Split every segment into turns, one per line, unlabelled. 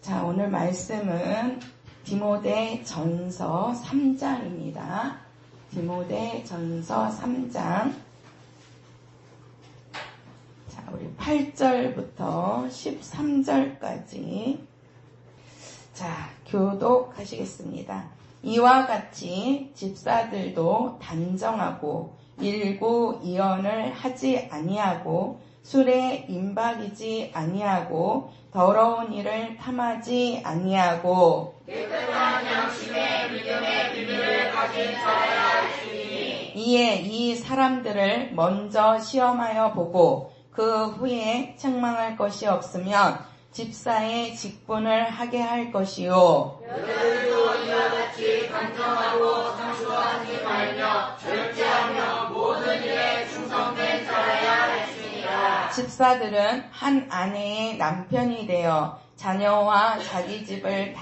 자, 오늘 말씀은 디모데 전서 3장입니다. 디모데 전서 3장. 자, 우리 8절부터 13절까지. 자, 교독하시겠습니다. 이와 같이 집사들도 단정하고 일구이언을 하지 아니하고 술에 임박이지 아니하고 더러운 일을 탐하지 아니하고
깨끗한 양심의 믿음의 비밀을 가진 자여야 할지니
이에 이 사람들을 먼저 시험하여 보고 그 후에 책망할 것이 없으면 집사의 직분을 하게 할 것이요.
너희들도 이와 같이 단정하고 상수하지 말며 절제하며 모든 일에 충성된 자여야 할지니라.
집사들은 한 아내의 남편이 되어 자녀와 자기 집을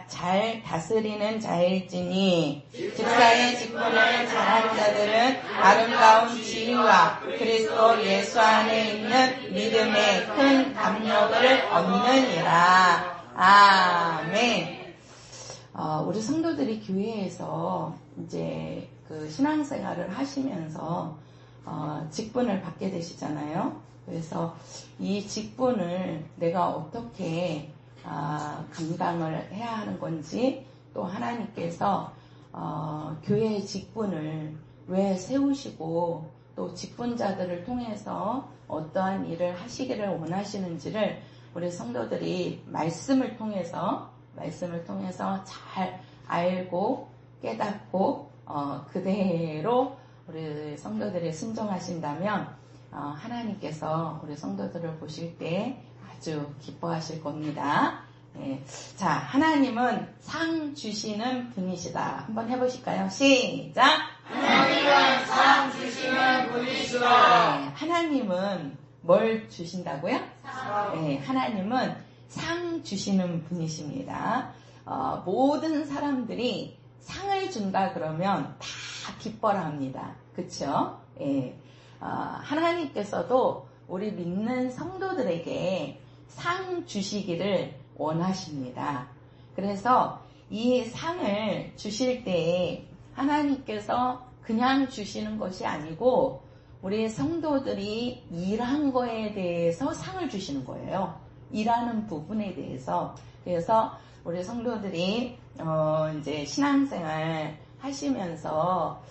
잘 다스리는 자일지니 집사의 직분을 잘한 자들은 아름다운 지위와 그리스도 예수 안에 있는 믿음의 큰 담력을 얻느니라. 아멘. 우리 성도들이 교회에서 이제 그 신앙생활을 하시면서 직분을 받게 되시잖아요. 그래서 이 직분을 내가 어떻게 감당을 해야 하는 건지, 또 하나님께서 교회의 직분을 왜 세우시고 또 직분자들을 통해서 어떠한 일을 하시기를 원하시는지를 우리 성도들이 말씀을 통해서 잘 알고 깨닫고 그대로 우리 성도들이 순종하신다면 하나님께서 우리 성도들을 보실 때 아주 기뻐하실 겁니다. 네. 자, 하나님은 상 주시는 분이시다. 한번 해보실까요? 시작!
하나님은 상 주시는 분이시다.
네, 하나님은 뭘 주신다고요? 네, 하나님은 상 주시는 분이십니다. 모든 사람들이 상을 준다 그러면 다 기뻐라 합니다. 그쵸? 예. 하나님께서도 우리 믿는 성도들에게 상 주시기를 원하십니다. 그래서 이 상을 주실 때에 하나님께서 그냥 주시는 것이 아니고 우리 성도들이 일한 거에 대해서 상을 주시는 거예요. 일하는 부분에 대해서. 그래서 우리 성도들이 이제 신앙생활 하시면서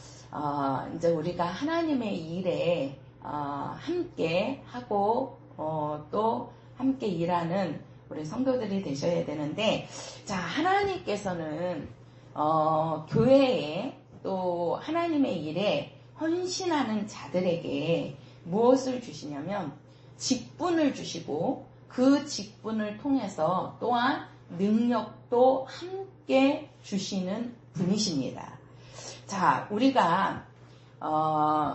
이제 우리가 하나님의 일에 함께 하고 또 함께 일하는 우리 성도들이 되셔야 되는데, 자, 하나님께서는 교회에 또 하나님의 일에 헌신하는 자들에게 무엇을 주시냐면 직분을 주시고 그 직분을 통해서 또한 능력도 함께 주시는 분이십니다. 자, 우리가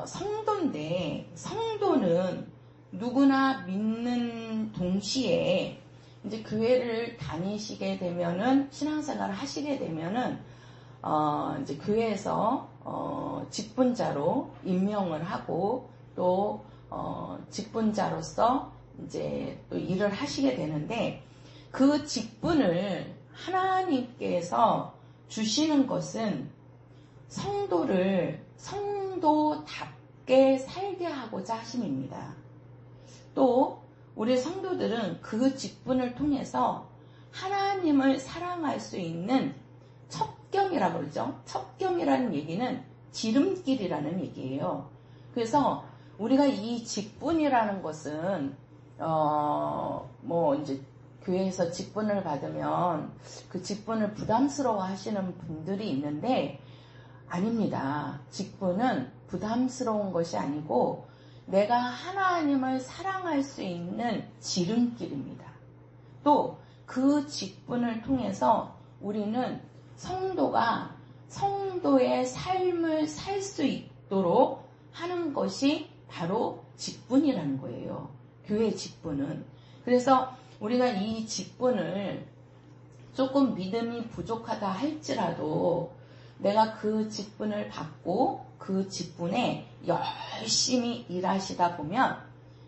성도인데 성도는 누구나 믿는 동시에 이제 교회를 다니시게 되면은 신앙생활을 하시게 되면은 이제 교회에서 직분자로 임명을 하고 또 직분자로서 이제 또 일을 하시게 되는데, 그 직분을 하나님께서 주시는 것은 성도를 성도답게 살게 하고자 하심입니다. 또 우리 성도들은 그 직분을 통해서 하나님을 사랑할 수 있는 첩경이라고 그러죠. 첩경이라는 얘기는 지름길이라는 얘기예요. 그래서 우리가 이 직분이라는 것은 뭐 이제 교회에서 직분을 받으면 그 직분을 부담스러워 하시는 분들이 있는데, 아닙니다. 직분은 부담스러운 것이 아니고 내가 하나님을 사랑할 수 있는 지름길입니다. 또 그 직분을 통해서 우리는 성도가 성도의 삶을 살 수 있도록 하는 것이 바로 직분이라는 거예요. 교회 직분은. 그래서 우리가 이 직분을 조금 믿음이 부족하다 할지라도 내가 그 직분을 받고 그 직분에 열심히 일하시다 보면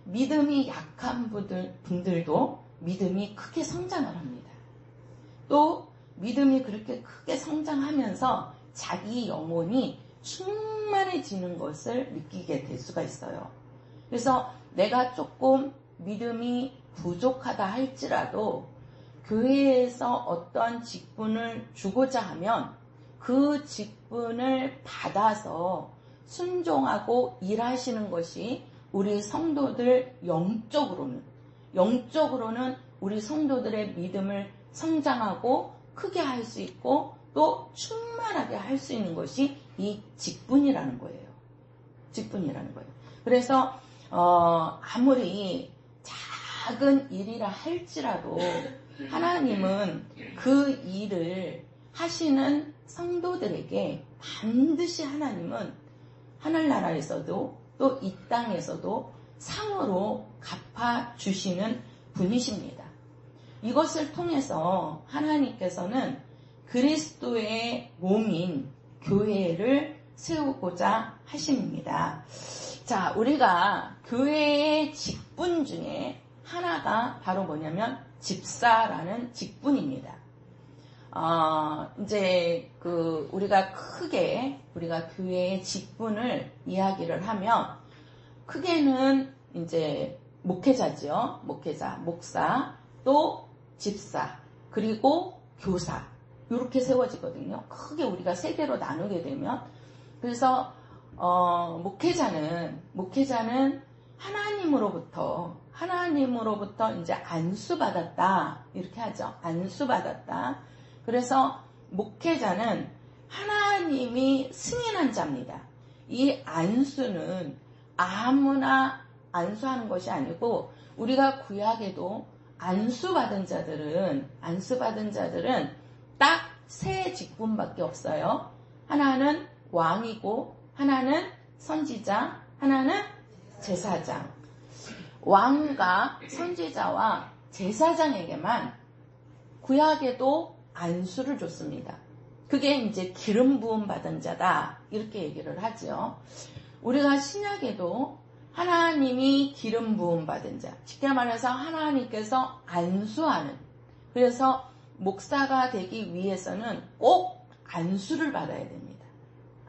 믿음이 약한 분들도 믿음이 크게 성장을 합니다. 또 믿음이 그렇게 크게 성장하면서 자기 영혼이 충만해지는 것을 느끼게 될 수가 있어요. 그래서 내가 조금 믿음이 부족하다 할지라도 교회에서 어떤 직분을 주고자 하면 그 직분을 받아서 순종하고 일하시는 것이 우리 성도들 영적으로는 우리 성도들의 믿음을 성장하고 크게 할 수 있고 또 충만하게 할 수 있는 것이 이 직분이라는 거예요. 직분이라는 거예요. 그래서 아무리 작은 일이라 할지라도 하나님은 그 일을 하시는 성도들에게 반드시 하나님은 하늘나라에서도 또 이 땅에서도 상으로 갚아주시는 분이십니다. 이것을 통해서 하나님께서는 그리스도의 몸인 교회를 세우고자 하십니다. 자, 우리가 교회의 직분 중에 하나가 바로 뭐냐면 집사라는 직분입니다. 이제 우리가 교회의 직분을 이야기를 하면 크게는 이제 목회자죠. 목사, 또 집사, 그리고 교사 이렇게 세워지거든요. 크게 우리가 세 개로 나누게 되면 그래서 목회자는 하나님으로부터 이제 안수받았다 이렇게 하죠. 안수받았다. 그래서 목회자는 하나님이 승인한 자입니다. 이 안수는 아무나 안수하는 것이 아니고 우리가 구약에도 안수받은 자들은 딱 세 직분밖에 없어요. 하나는 왕이고 하나는 선지자, 하나는 제사장. 왕과 선지자와 제사장에게만 구약에도 안수를 줬습니다. 그게 이제 기름 부음 받은 자다 이렇게 얘기를 하죠. 우리가 신약에도 하나님이 기름 부음 받은 자, 쉽게 말해서 하나님께서 안수하는, 그래서 목사가 되기 위해서는 꼭 안수를 받아야 됩니다.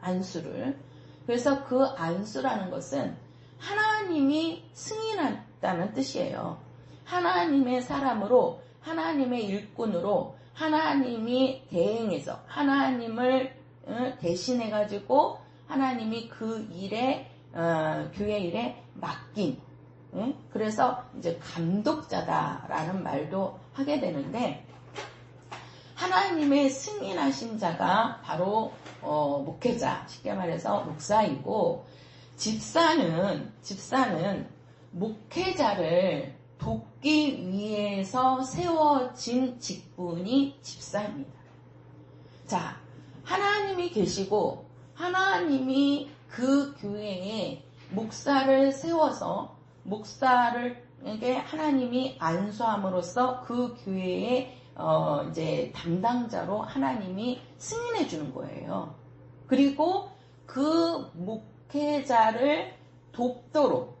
안수를. 그래서 그 안수라는 것은 하나님이 승인한다는 뜻이에요. 하나님의 사람으로, 하나님의 일꾼으로 하나님이 대행해서 하나님을 대신해가지고 하나님이 그 일에 교회 일에 맡긴, 그래서 이제 감독자다라는 말도 하게 되는데 하나님의 승인하신 자가 바로 목회자, 쉽게 말해서 목사이고 집사는 목회자를 돕기 위해서 세워진 직분이 집사입니다. 자, 하나님이 계시고 하나님이 그 교회에 목사를 세워서 목사를에게 하나님이 안수함으로써 그 교회의 이제 담당자로 하나님이 승인해 주는 거예요. 그리고 그 목회자를 돕도록,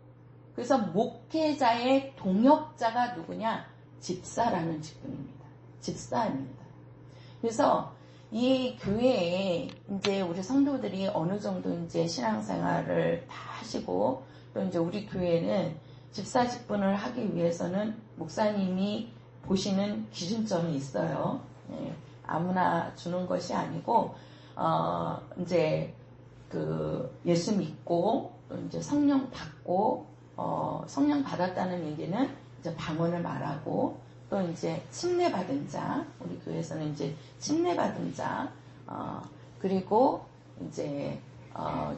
그래서 목회자의 동역자가 누구냐? 집사라는 직분입니다. 집사입니다. 그래서 이 교회에 이제 우리 성도들이 어느 정도 이제 신앙생활을 다 하시고 또 이제 우리 교회는 집사 직분을 하기 위해서는 목사님이 보시는 기준점이 있어요. 아무나 주는 것이 아니고 이제 예수 믿고 또 이제 성령 받고 성령 받았다는 얘기는 이제 방언을 말하고 또 이제 침례 받은 자, 우리 교회에서는 이제 침례 받은 자, 그리고 이제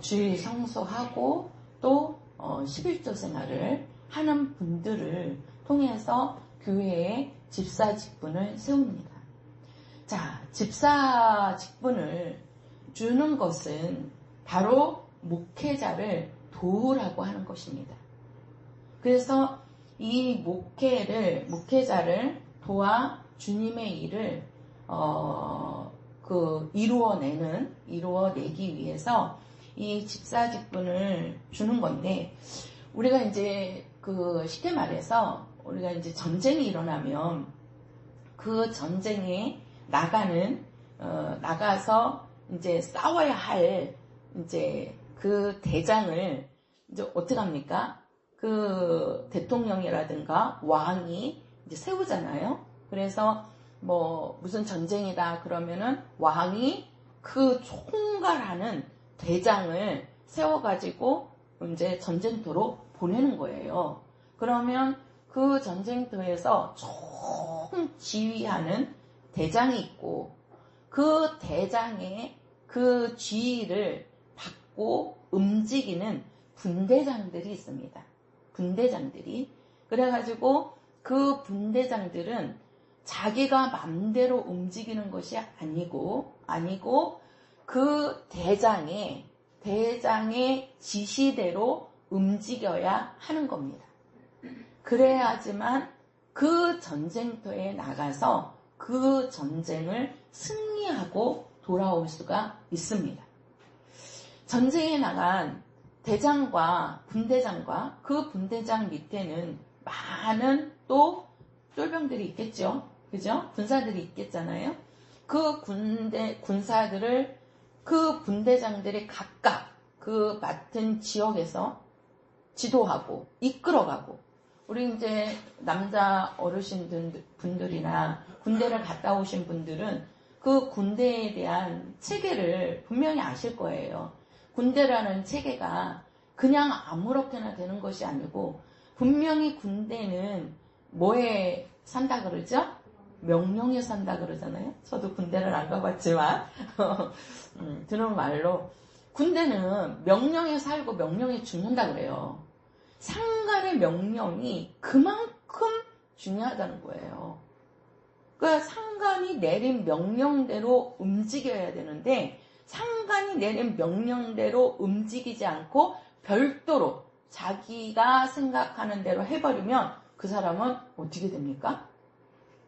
주일 성수하고 또 11조 생활을 하는 분들을 통해서 교회에 집사 직분을 세웁니다. 자, 집사 직분을 주는 것은 바로 목회자를 도우라고 하는 것입니다. 그래서 이 목회자를 도와 주님의 일을 이루어내기 위해서 이 집사 직분을 주는 건데, 우리가 이제 쉽게 말해서 우리가 이제 전쟁이 일어나면 그 전쟁에 나가서 이제 싸워야 할 이제 그 대장을 이제 어떻게 합니까? 그 대통령이라든가 왕이 이제 세우잖아요. 그래서 뭐 무슨 전쟁이다 그러면은 왕이 그 총괄하는 대장을 세워가지고 이제 전쟁터로 보내는 거예요. 그러면 그 전쟁터에서 총 지휘하는 대장이 있고 그 대장의 그 지휘를 받고 움직이는 분대장들이 있습니다. 분대장들이. 그래가지고 그 분대장들은 자기가 맘대로 움직이는 것이 아니고 그 대장의 지시대로 움직여야 하는 겁니다. 그래야지만 그 전쟁터에 나가서 그 전쟁을 승리하고 돌아올 수가 있습니다. 전쟁에 나간 대장과 분대장과 그 분대장 밑에는 많은 또 쫄병들이 있겠죠. 그죠? 군사들이 있겠잖아요. 그 군사들을 그 분대장들이 각각 그 맡은 지역에서 지도하고 이끌어가고 우리 이제 남자 어르신분들이나 군대를 갔다 오신 분들은 그 군대에 대한 체계를 분명히 아실 거예요. 군대라는 체계가 그냥 아무렇게나 되는 것이 아니고 분명히 군대는 뭐에 산다 그러죠? 명령에 산다 그러잖아요. 저도 군대를 안 가봤지만 들은 말로 군대는 명령에 살고 명령에 죽는다 그래요. 상관의 명령이 그만큼 중요하다는 거예요. 그러니까 상관이 내린 명령대로 움직여야 되는데 상관이 내린 명령대로 움직이지 않고 별도로 자기가 생각하는 대로 해버리면 그 사람은 어떻게 됩니까?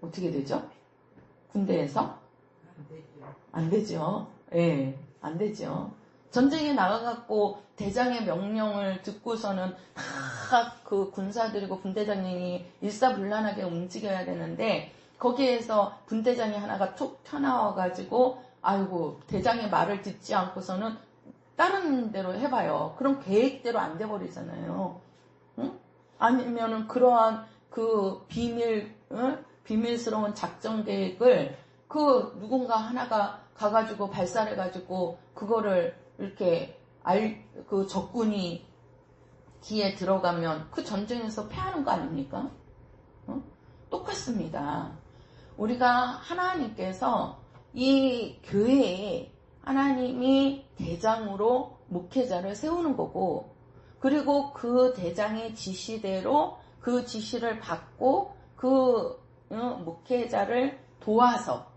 어떻게 되죠? 군대에서? 안 되죠. 예, 안 되죠. 전쟁에 나가갖고 대장의 명령을 듣고서는 다 그 군사들이고 분대장이 일사불란하게 움직여야 되는데 거기에서 분대장이 하나가 툭 튀어나와가지고 아이고 대장의 말을 듣지 않고서는 다른 대로 해봐요. 그럼 계획대로 안 돼버리잖아요. 응? 아니면은 그러한 그 비밀스러운 작전 계획을 그 누군가 하나가 가가지고 발사해가지고 그거를 이렇게 그 적군이 기에 들어가면 그 전쟁에서 패하는 거 아닙니까? 똑같습니다. 우리가 하나님께서 이 교회에 하나님이 대장으로 목회자를 세우는 거고 그리고 그 대장의 지시대로 그 지시를 받고 그 목회자를 도와서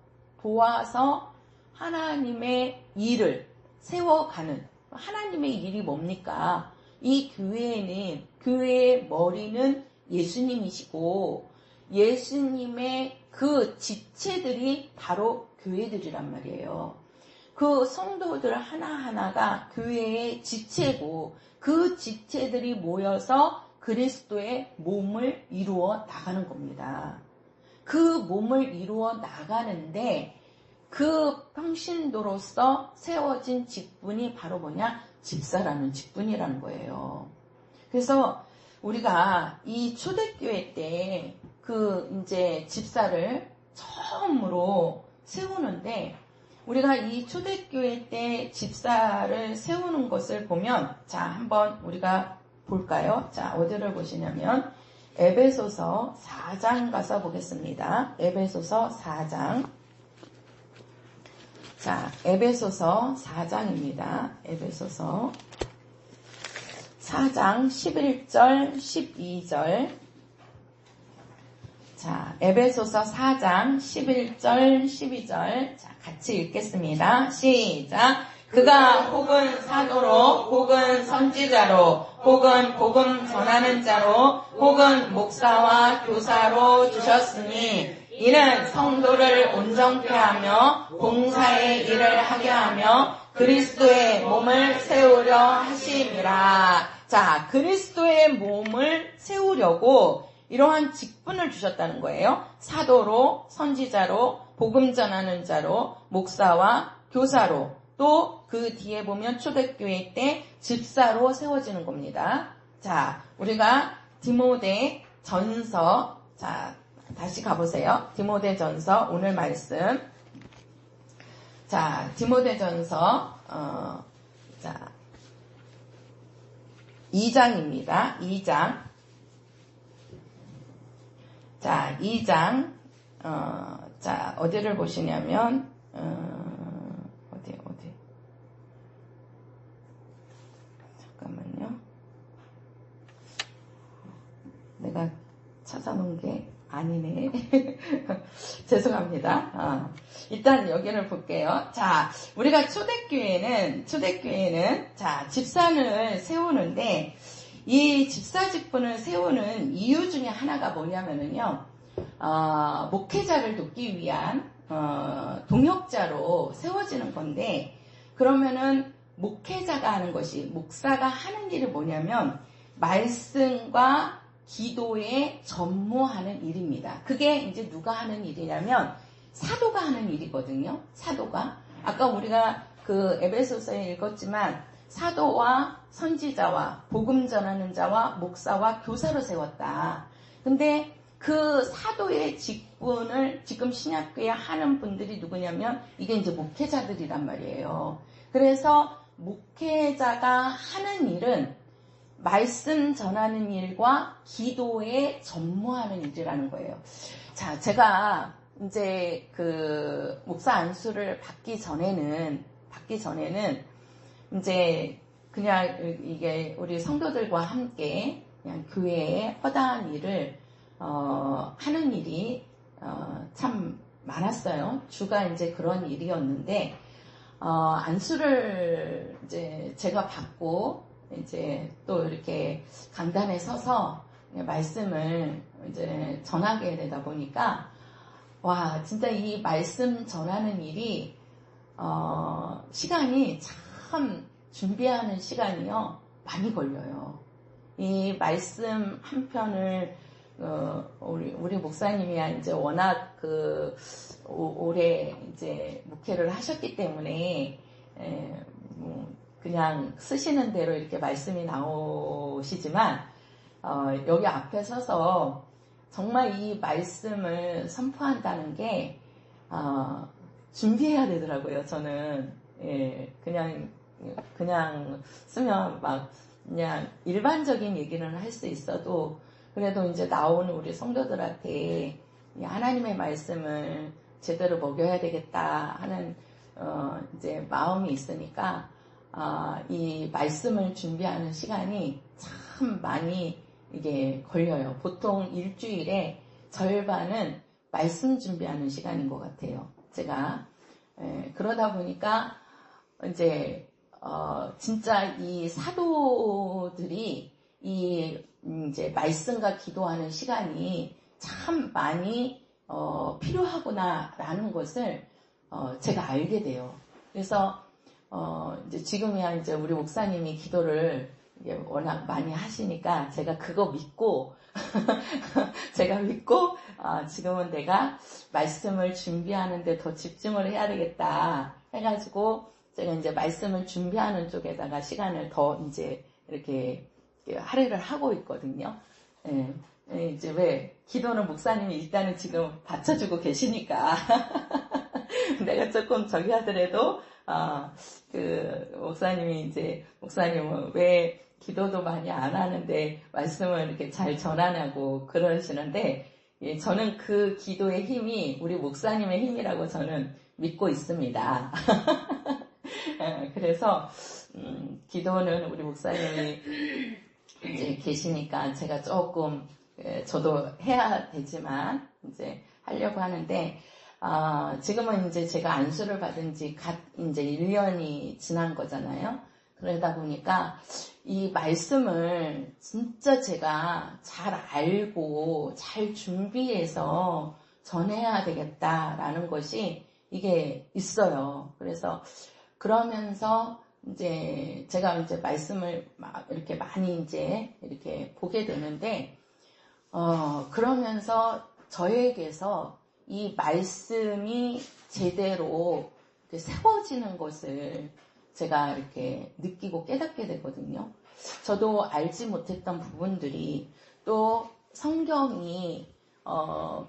하나님의 일을 세워가는 하나님의 일이 뭡니까? 이 교회에는 교회의 머리는 예수님이시고 예수님의 그 지체들이 바로 교회들이란 말이에요. 그 성도들 하나하나가 교회의 지체고 그 지체들이 모여서 그리스도의 몸을 이루어 나가는 겁니다. 그 몸을 이루어 나가는데 그 평신도로서 세워진 직분이 바로 뭐냐? 집사라는 직분이라는 거예요. 그래서 우리가 이 초대교회 때 그 이제 집사를 처음으로 세우는데 우리가 이 초대교회 때 집사를 세우는 것을 보면 자 한번 우리가 볼까요? 자 어디를 보시냐면 에베소서 4장 가서 보겠습니다. 에베소서 4장 자 에베소서 4장입니다. 에베소서 4장 11절 12절 자, 에베소서 4장 11절 12절 자, 같이 읽겠습니다. 시작. 그가 혹은 사도로 혹은 선지자로 혹은 복음 전하는 자로 혹은 목사와 교사로 주셨으니 이는 성도를 온전케 하며 봉사의 일을 하게 하며 그리스도의 몸을 세우려 하심이라. 자, 그리스도의 몸을 세우려고 이러한 직분을 주셨다는 거예요. 사도로, 선지자로, 복음 전하는 자로, 목사와 교사로, 또 그 뒤에 보면 초대교회 때 집사로 세워지는 겁니다. 자, 우리가 디모데 전서, 자, 다시 가보세요. 디모데 전서, 오늘 말씀. 자, 디모데 전서, 자, 2장입니다. 2장. 자, 2장, 자, 어디를 보시냐면, 어디. 잠깐만요. 내가 찾아놓은 게 아니네. 죄송합니다. 일단 여기를 볼게요. 자, 우리가 초대교회는, 자, 집사를 세우는데, 이 집사 직분을 세우는 이유 중에 하나가 뭐냐면요, 목회자를 돕기 위한, 동역자로 세워지는 건데, 그러면은, 목회자가 하는 것이, 목사가 하는 일이 뭐냐면, 말씀과 기도에 전무하는 일입니다. 그게 이제 누가 하는 일이냐면, 사도가 하는 일이거든요. 사도가. 아까 우리가 그 에베소서에 읽었지만, 사도와 선지자와 복음 전하는 자와 목사와 교사로 세웠다. 근데 그 사도의 직분을 지금 신약교회에 하는 분들이 누구냐면 이게 이제 목회자들이란 말이에요. 그래서 목회자가 하는 일은 말씀 전하는 일과 기도에 전무하는 일이라는 거예요. 자, 제가 이제 그 목사 안수를 받기 전에는 이제 그냥 이게 우리 성도들과 함께 그냥 교회에 허다한 일을 하는 일이 참 많았어요. 주가 이제 그런 일이었는데 안수를 이제 제가 받고 이제 또 이렇게 강단에 서서 말씀을 이제 전하게 되다 보니까 와 진짜 이 말씀 전하는 일이 시간이 참 준비하는 시간이요 많이 걸려요. 이 말씀 한 편을 우리 목사님이야 이제 워낙 오래 이제 목회를 하셨기 때문에 그냥 쓰시는 대로 이렇게 말씀이 나오시지만 여기 앞에 서서 정말 이 말씀을 선포한다는 게 준비해야 되더라고요. 저는 그냥 쓰면 막 그냥 일반적인 얘기를 할 수 있어도 그래도 이제 나오는 우리 성도들한테 하나님의 말씀을 제대로 먹여야 되겠다 하는 이제 마음이 있으니까 이 말씀을 준비하는 시간이 참 많이 이게 걸려요. 보통 일주일에 절반은 말씀 준비하는 시간인 것 같아요. 제가 그러다 보니까 이제 진짜 이 사도들이 이제 말씀과 기도하는 시간이 참 많이 필요하구나라는 것을 제가 알게 돼요. 그래서 이제 지금이야 이제 우리 목사님이 기도를 워낙 많이 하시니까 제가 그거 믿고 지금은 내가 말씀을 준비하는데 더 집중을 해야 되겠다 해가지고 제가 이제 말씀을 준비하는 쪽에다가 시간을 더 이제 이렇게 할애를 하고 있거든요. 이제 왜 기도는 목사님이 일단은 지금 받쳐주고 계시니까 내가 조금 저기 하더라도 목사님은 왜 기도도 많이 안 하는데 말씀을 이렇게 잘 전하냐고 그러시는데 저는 그 기도의 힘이 우리 목사님의 힘이라고 저는 믿고 있습니다. 그래서 기도는 우리 목사님이 이제 계시니까 제가 조금 저도 해야 되지만 이제 하려고 하는데 지금은 이제 제가 안수를 받은 지 이제 1년이 지난 거잖아요. 그러다 보니까 이 말씀을 진짜 제가 잘 알고 잘 준비해서 전해야 되겠다라는 것이 이게 있어요. 그래서 그러면서 이제 제가 이제 말씀을 막 이렇게 많이 이제 이렇게 보게 되는데 그러면서 저에게서 이 말씀이 제대로 세워지는 것을 제가 이렇게 느끼고 깨닫게 되거든요. 저도 알지 못했던 부분들이 또 성경이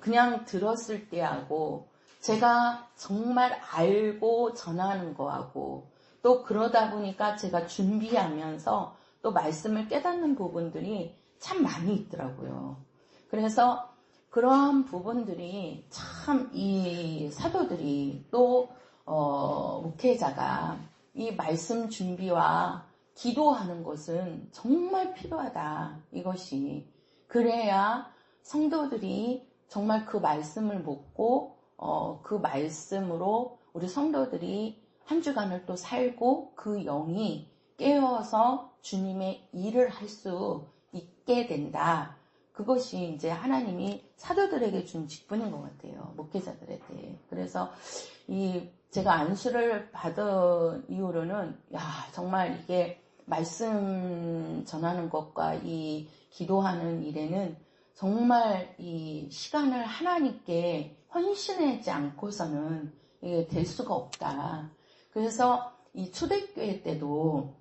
그냥 들었을 때하고 제가 정말 알고 전하는 거하고 또 그러다 보니까 제가 준비하면서 또 말씀을 깨닫는 부분들이 참 많이 있더라고요. 그래서 그러한 부분들이 참 이 사도들이 또 목회자가 이 말씀 준비와 기도하는 것은 정말 필요하다. 이것이 그래야 성도들이 정말 그 말씀을 묻고 그 말씀으로 우리 성도들이 한 주간을 또 살고 그 영이 깨어서 주님의 일을 할 수 있게 된다. 그것이 이제 하나님이 사도들에게 준 직분인 것 같아요. 목회자들에게. 그래서 제가 안수를 받은 이후로는 정말 이게 말씀 전하는 것과 이 기도하는 일에는 정말 이 시간을 하나님께 헌신하지 않고서는 이게 될 수가 없다. 그래서 이 초대교회 때도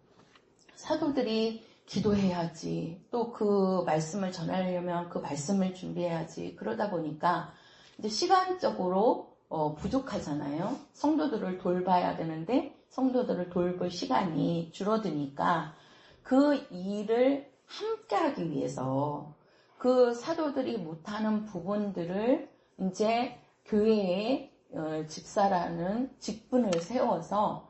사도들이 기도해야지, 또 그 말씀을 전하려면 그 말씀을 준비해야지. 그러다 보니까 이제 시간적으로 부족하잖아요. 성도들을 돌봐야 되는데 성도들을 돌볼 시간이 줄어드니까 그 일을 함께 하기 위해서 그 사도들이 못하는 부분들을 이제 교회에 집사라는 직분을 세워서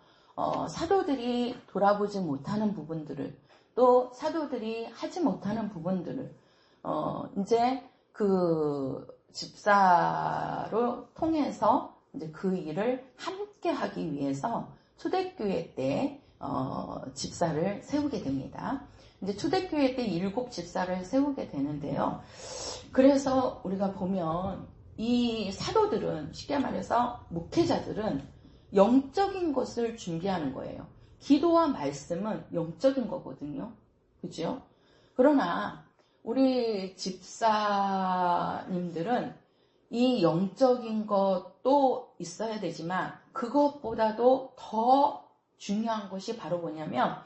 사도들이 돌아보지 못하는 부분들을 또 사도들이 하지 못하는 부분들을 이제 그 집사로 통해서 이제 그 일을 함께 하기 위해서 초대교회 때 집사를 세우게 됩니다. 이제 초대교회 때 7 집사를 세우게 되는데요. 그래서 우리가 보면 이 사도들은 쉽게 말해서 목회자들은 영적인 것을 준비하는 거예요. 기도와 말씀은 영적인 거거든요. 그죠? 그러나 우리 집사님들은 이 영적인 것도 있어야 되지만 그것보다도 더 중요한 것이 바로 뭐냐면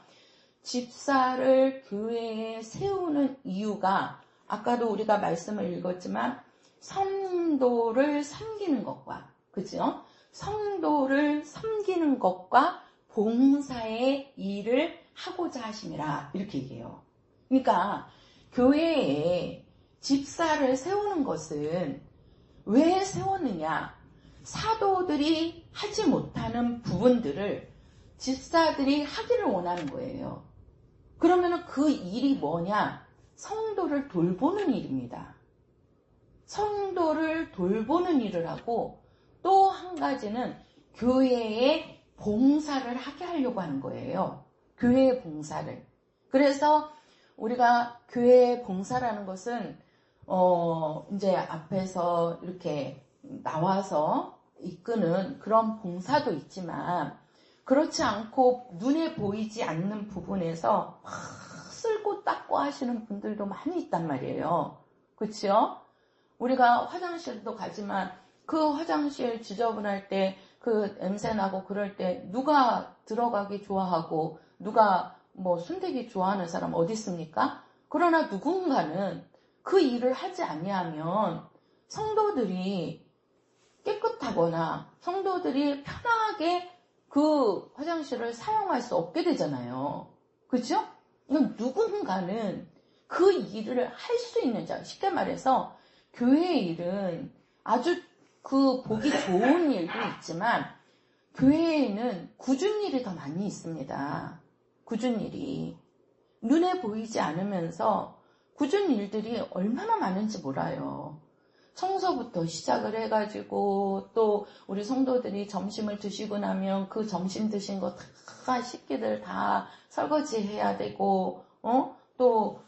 집사를 교회에 세우는 이유가 아까도 우리가 말씀을 읽었지만 성도를 섬기는 것과 그죠? 성도를 섬기는 것과 봉사의 일을 하고자 하심이라 이렇게 얘기해요. 그러니까 교회에 집사를 세우는 것은 왜 세웠느냐? 사도들이 하지 못하는 부분들을 집사들이 하기를 원하는 거예요. 그러면 그 일이 뭐냐? 성도를 돌보는 일입니다. 성도를 돌보는 일을 하고 또 한 가지는 교회에 봉사를 하게 하려고 하는 거예요. 교회의 봉사를. 그래서 우리가 교회의 봉사라는 것은 이제 앞에서 이렇게 나와서 이끄는 그런 봉사도 있지만 그렇지 않고 눈에 보이지 않는 부분에서 막 쓸고 닦고 하시는 분들도 많이 있단 말이에요. 그렇죠? 우리가 화장실도 가지만 그 화장실 지저분할 때 그 냄새 나고 그럴 때 누가 들어가기 좋아하고 누가 뭐 순대기 좋아하는 사람 어디 있습니까? 그러나 누군가는 그 일을 하지 아니하면 성도들이 깨끗하거나 성도들이 편하게 그 화장실을 사용할 수 없게 되잖아요. 그죠? 이건 누군가는 그 일을 할 수 있는 자, 쉽게 말해서 교회의 일은 아주 그 보기 좋은 일도 있지만 교회에는 굳은 일이 더 많이 있습니다. 굳은 일이 눈에 보이지 않으면서 굳은 일들이 얼마나 많은지 몰라요. 청소부터 시작을 해가지고 또 우리 성도들이 점심을 드시고 나면 그 점심 드신 거 다 식기들 다 설거지 해야 되고 또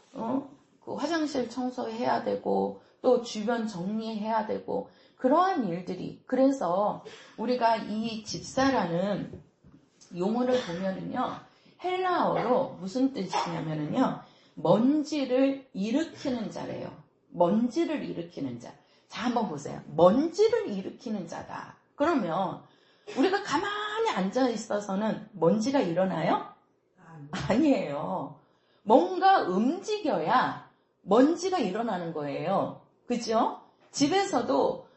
그 화장실 청소해야 되고 또 주변 정리해야 되고 그러한 일들이 그래서 우리가 이 집사라는 용어를 보면은요 헬라어로 무슨 뜻이냐면은요 먼지를 일으키는 자래요. 먼지를 일으키는 자. 자, 한번 보세요. 먼지를 일으키는 자다. 그러면 우리가 가만히 앉아 있어서는 먼지가 일어나요? 아니에요. 뭔가 움직여야 먼지가 일어나는 거예요. 그죠? 집에서도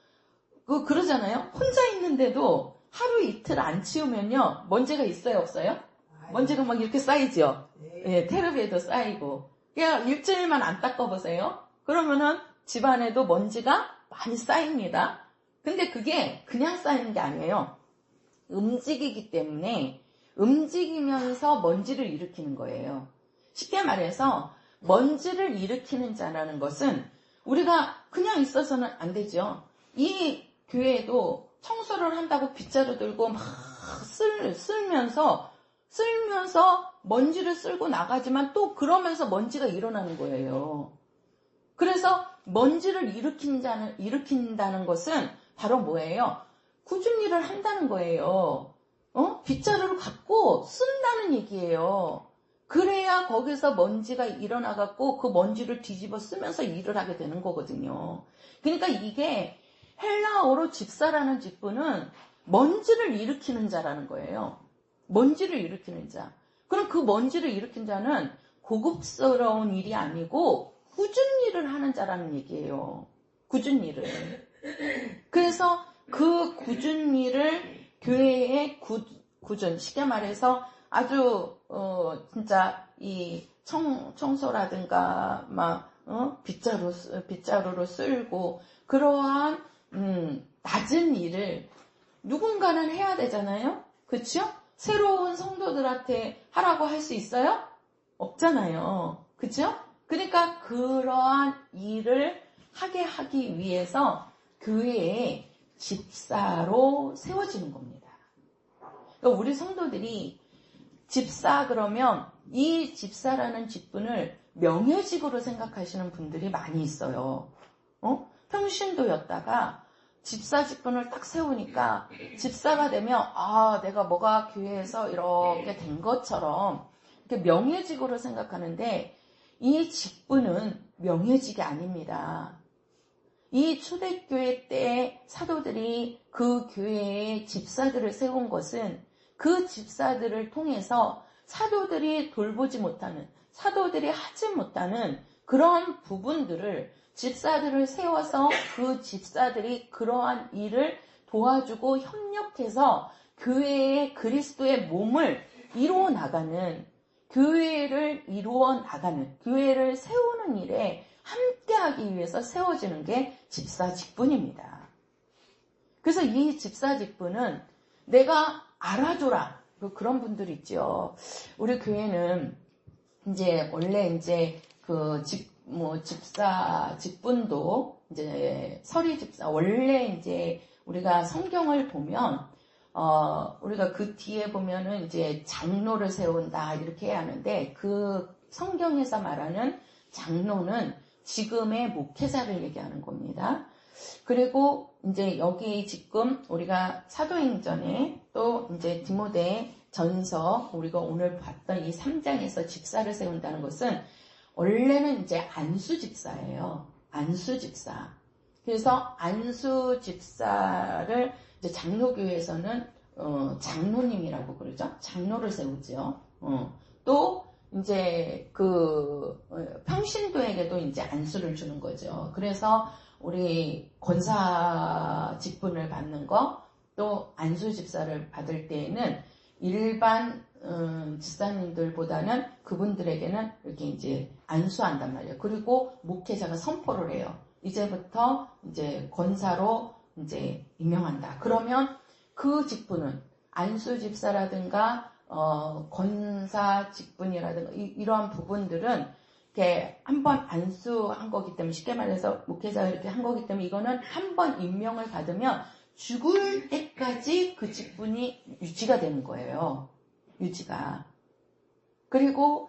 그러잖아요. 혼자 있는데도 하루 이틀 안 치우면요. 먼지가 있어요, 없어요? 먼지가 막 이렇게 쌓이죠. 예, 테레비에도 쌓이고. 그냥 일주일만 안 닦아보세요. 그러면은 집안에도 먼지가 많이 쌓입니다. 근데 그게 그냥 쌓이는 게 아니에요. 움직이기 때문에 움직이면서 먼지를 일으키는 거예요. 쉽게 말해서 먼지를 일으키는 자라는 것은 우리가 그냥 있어서는 안 되죠. 이 교회에도 청소를 한다고 빗자루 들고 막 쓸면서 먼지를 쓸고 나가지만 또 그러면서 먼지가 일어나는 거예요. 그래서 먼지를 일으킨다는 것은 바로 뭐예요? 꾸준히 일을 한다는 거예요. 빗자루를 갖고 쓴다는 얘기예요. 그래야 거기서 먼지가 일어나갖고 그 먼지를 뒤집어 쓰면서 일을 하게 되는 거거든요. 그러니까 이게 헬라어로 집사라는 직분은 먼지를 일으키는 자라는 거예요. 먼지를 일으키는 자. 그럼 그 먼지를 일으킨 자는 고급스러운 일이 아니고 꾸준히 일을 하는 자라는 얘기예요. 꾸준히 일을. 그래서 그 꾸준히 일을 교회의 꾸준, 쉽게 말해서 아주 진짜 이 청소라든가 막 빗자루로 쓸고 그러한 낮은 일을 누군가는 해야 되잖아요. 그렇죠? 새로운 성도들한테 하라고 할 수 있어요? 없잖아요. 그렇죠? 그러니까 그러한 일을 하게 하기 위해서 교회에 집사로 세워지는 겁니다. 그러니까 우리 성도들이 집사 그러면 이 집사라는 직분을 명예직으로 생각하시는 분들이 많이 있어요. 평신도였다가 집사 직분을 딱 세우니까 집사가 되면 내가 뭐가 교회에서 이렇게 된 것처럼 이렇게 명예직으로 생각하는데 이 직분은 명예직이 아닙니다. 이 초대교회 때 사도들이 그 교회에 집사들을 세운 것은 그 집사들을 통해서 사도들이 돌보지 못하는, 사도들이 하지 못하는 그런 부분들을 집사들을 세워서 그 집사들이 그러한 일을 도와주고 협력해서 교회의 그리스도의 몸을 이루어 나가는, 교회를 이루어 나가는, 교회를 세우는 일에 함께하기 위해서 세워지는 게 집사 직분입니다. 그래서 이 집사 직분은 내가 알아줘라. 그런 분들 있죠. 우리 교회는 이제 원래 이제 집사 직분도 이제 서리 집사 원래 이제 우리가 성경을 보면 우리가 그 뒤에 보면은 이제 장로를 세운다 이렇게 해야 하는데 그 성경에서 말하는 장로는 지금의 목회자를 얘기하는 겁니다. 그리고 이제 여기 지금 우리가 사도행전에 또 이제 디모데 전서 우리가 오늘 봤던 이 3장에서 집사를 세운다는 것은 원래는 이제 안수 집사예요. 안수 집사. 그래서 안수 집사를 이제 장로교회에서는 장로님이라고 그러죠. 장로를 세우죠. 또 이제 평신도에게도 이제 안수를 주는 거죠. 그래서 우리 권사 직분을 받는 거, 또 안수 집사를 받을 때에는 일반 집사님들보다는 그분들에게는 이렇게 이제 안수한단 말이에요. 그리고 목회자가 선포를 해요. 이제부터 이제 권사로 이제 임명한다. 그러면 그 직분은 안수 집사라든가 권사 직분이라든가 이러한 부분들은 이렇게 한번 안수한 거기 때문에 쉽게 말해서 목회자가 이렇게 한 거기 때문에 이거는 한번 임명을 받으면 죽을 때까지 그 직분이 유지가 되는 거예요. 유지가. 그리고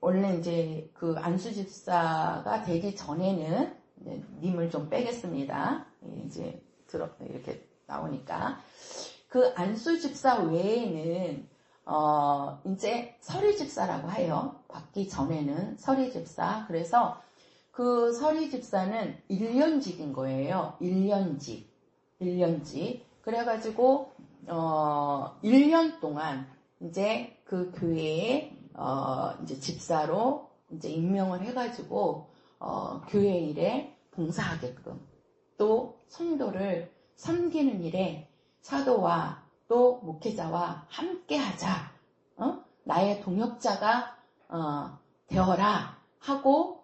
원래 이제 그 안수 집사가 되기 전에는 님을 좀 빼겠습니다. 이제 이렇게 나오니까. 그 안수 집사 외에는 이제 서리 집사라고 해요. 받기 전에는 서리 집사. 그래서 그 서리 집사는 1년직인 거예요. 1년직. 그래가지고 1년 동안 이제 그 교회에 이제 집사로 이제 임명을 해가지고 교회 일에 봉사하게끔, 또 성도를 섬기는 일에 사도와 또 목회자와 함께하자, 나의 동역자가 되어라 하고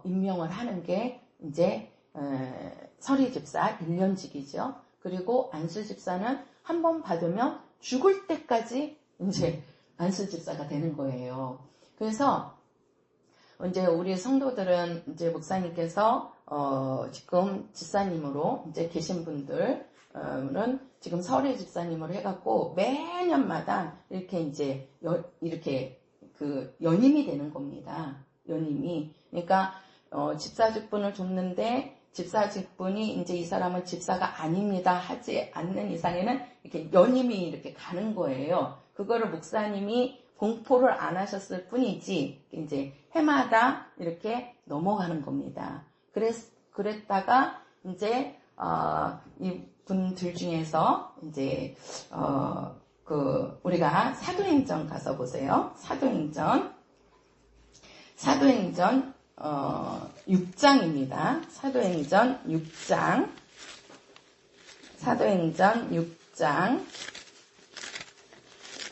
임명을 하는 게 이제 서리 집사 1년직이죠. 그리고 안수 집사는 한 번 받으면 죽을 때까지 이제 안수 집사가 되는 거예요. 그래서 이제 우리 성도들은 이제 목사님께서 지금 집사님으로 이제 계신 분들은 지금 서리 집사님으로 해갖고 매년마다 이렇게 이제 이렇게 그 연임이 되는 겁니다. 연임이. 그러니까 집사 직분을 줬는데 집사 직분이 이제 이 사람은 집사가 아닙니다 하지 않는 이상에는 이렇게 연임이 이렇게 가는 거예요. 그거를 목사님이 공포를 안 하셨을 뿐이지 이제 해마다 이렇게 넘어가는 겁니다. 그랬다가 이제 이분들 중에서 이제 우리가 사도행전 가서 보세요. 사도행전 6장입니다. 사도행전 6장.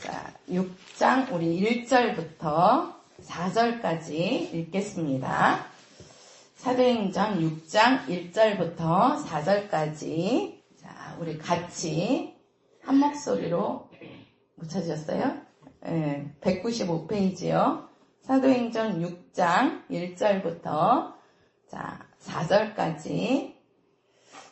자, 6장 우리 1절부터 4절까지 읽겠습니다. 사도행전 6장 1절부터 4절까지. 자, 우리 같이 한 목소리로 못 찾으셨어요? 네, 195페이지요. 사도행전 6장 1절부터 자 4절까지.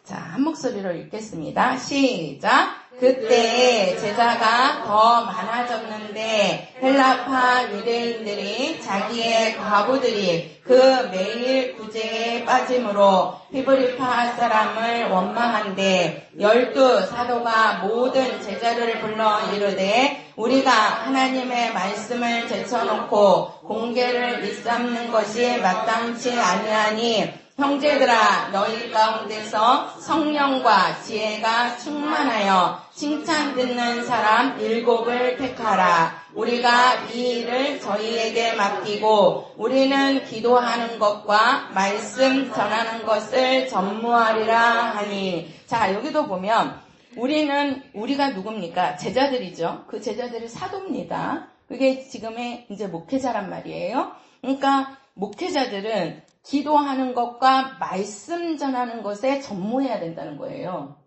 자, 한 목소리로 읽겠습니다. 시작! 그때 제자가 더 많아졌는데 헬라파 유대인들이 자기의 과부들이 그 매일 구제에 빠짐으로 히브리파 사람을 원망한데 12 사도가 모든 제자들을 불러 이르되 우리가 하나님의 말씀을 제쳐놓고 공개를 일삼는 것이 마땅치 아니하니 형제들아 너희 가운데서 성령과 지혜가 충만하여 칭찬 듣는 사람 7을 택하라. 우리가 이 일을 저희에게 맡기고 우리는 기도하는 것과 말씀 전하는 것을 전무하리라 하니. 자, 여기도 보면 우리가 누굽니까? 제자들이죠. 그 제자들이 사도입니다. 그게 지금의 이제 목회자란 말이에요. 그러니까 목회자들은 기도하는 것과 말씀 전하는 것에 전무해야 된다는 거예요.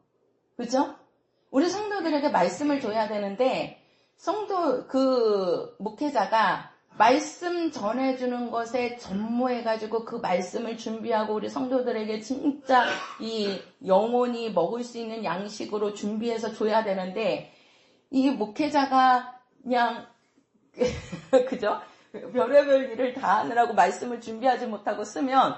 그죠? 우리 성도들에게 말씀을 줘야 되는데 목회자가 말씀 전해주는 것에 전무해가지고 그 말씀을 준비하고 우리 성도들에게 진짜 이 영혼이 먹을 수 있는 양식으로 준비해서 줘야 되는데 이 목회자가 그냥 그죠? 별의별 일을 다 하느라고 말씀을 준비하지 못하고 쓰면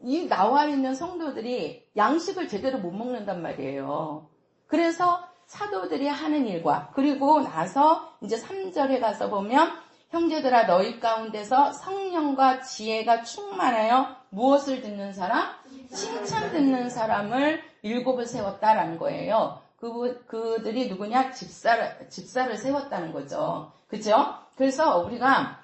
이 나와 있는 성도들이 양식을 제대로 못 먹는단 말이에요. 그래서 사도들이 하는 일과 그리고 나서 이제 3절에 가서 보면 형제들아 너희 가운데서 성령과 지혜가 충만하여 무엇을 듣는 사람? 칭찬 듣는 사람을 7을 세웠다라는 거예요. 그들이 누구냐? 집사를 세웠다는 거죠. 그죠? 그래서 우리가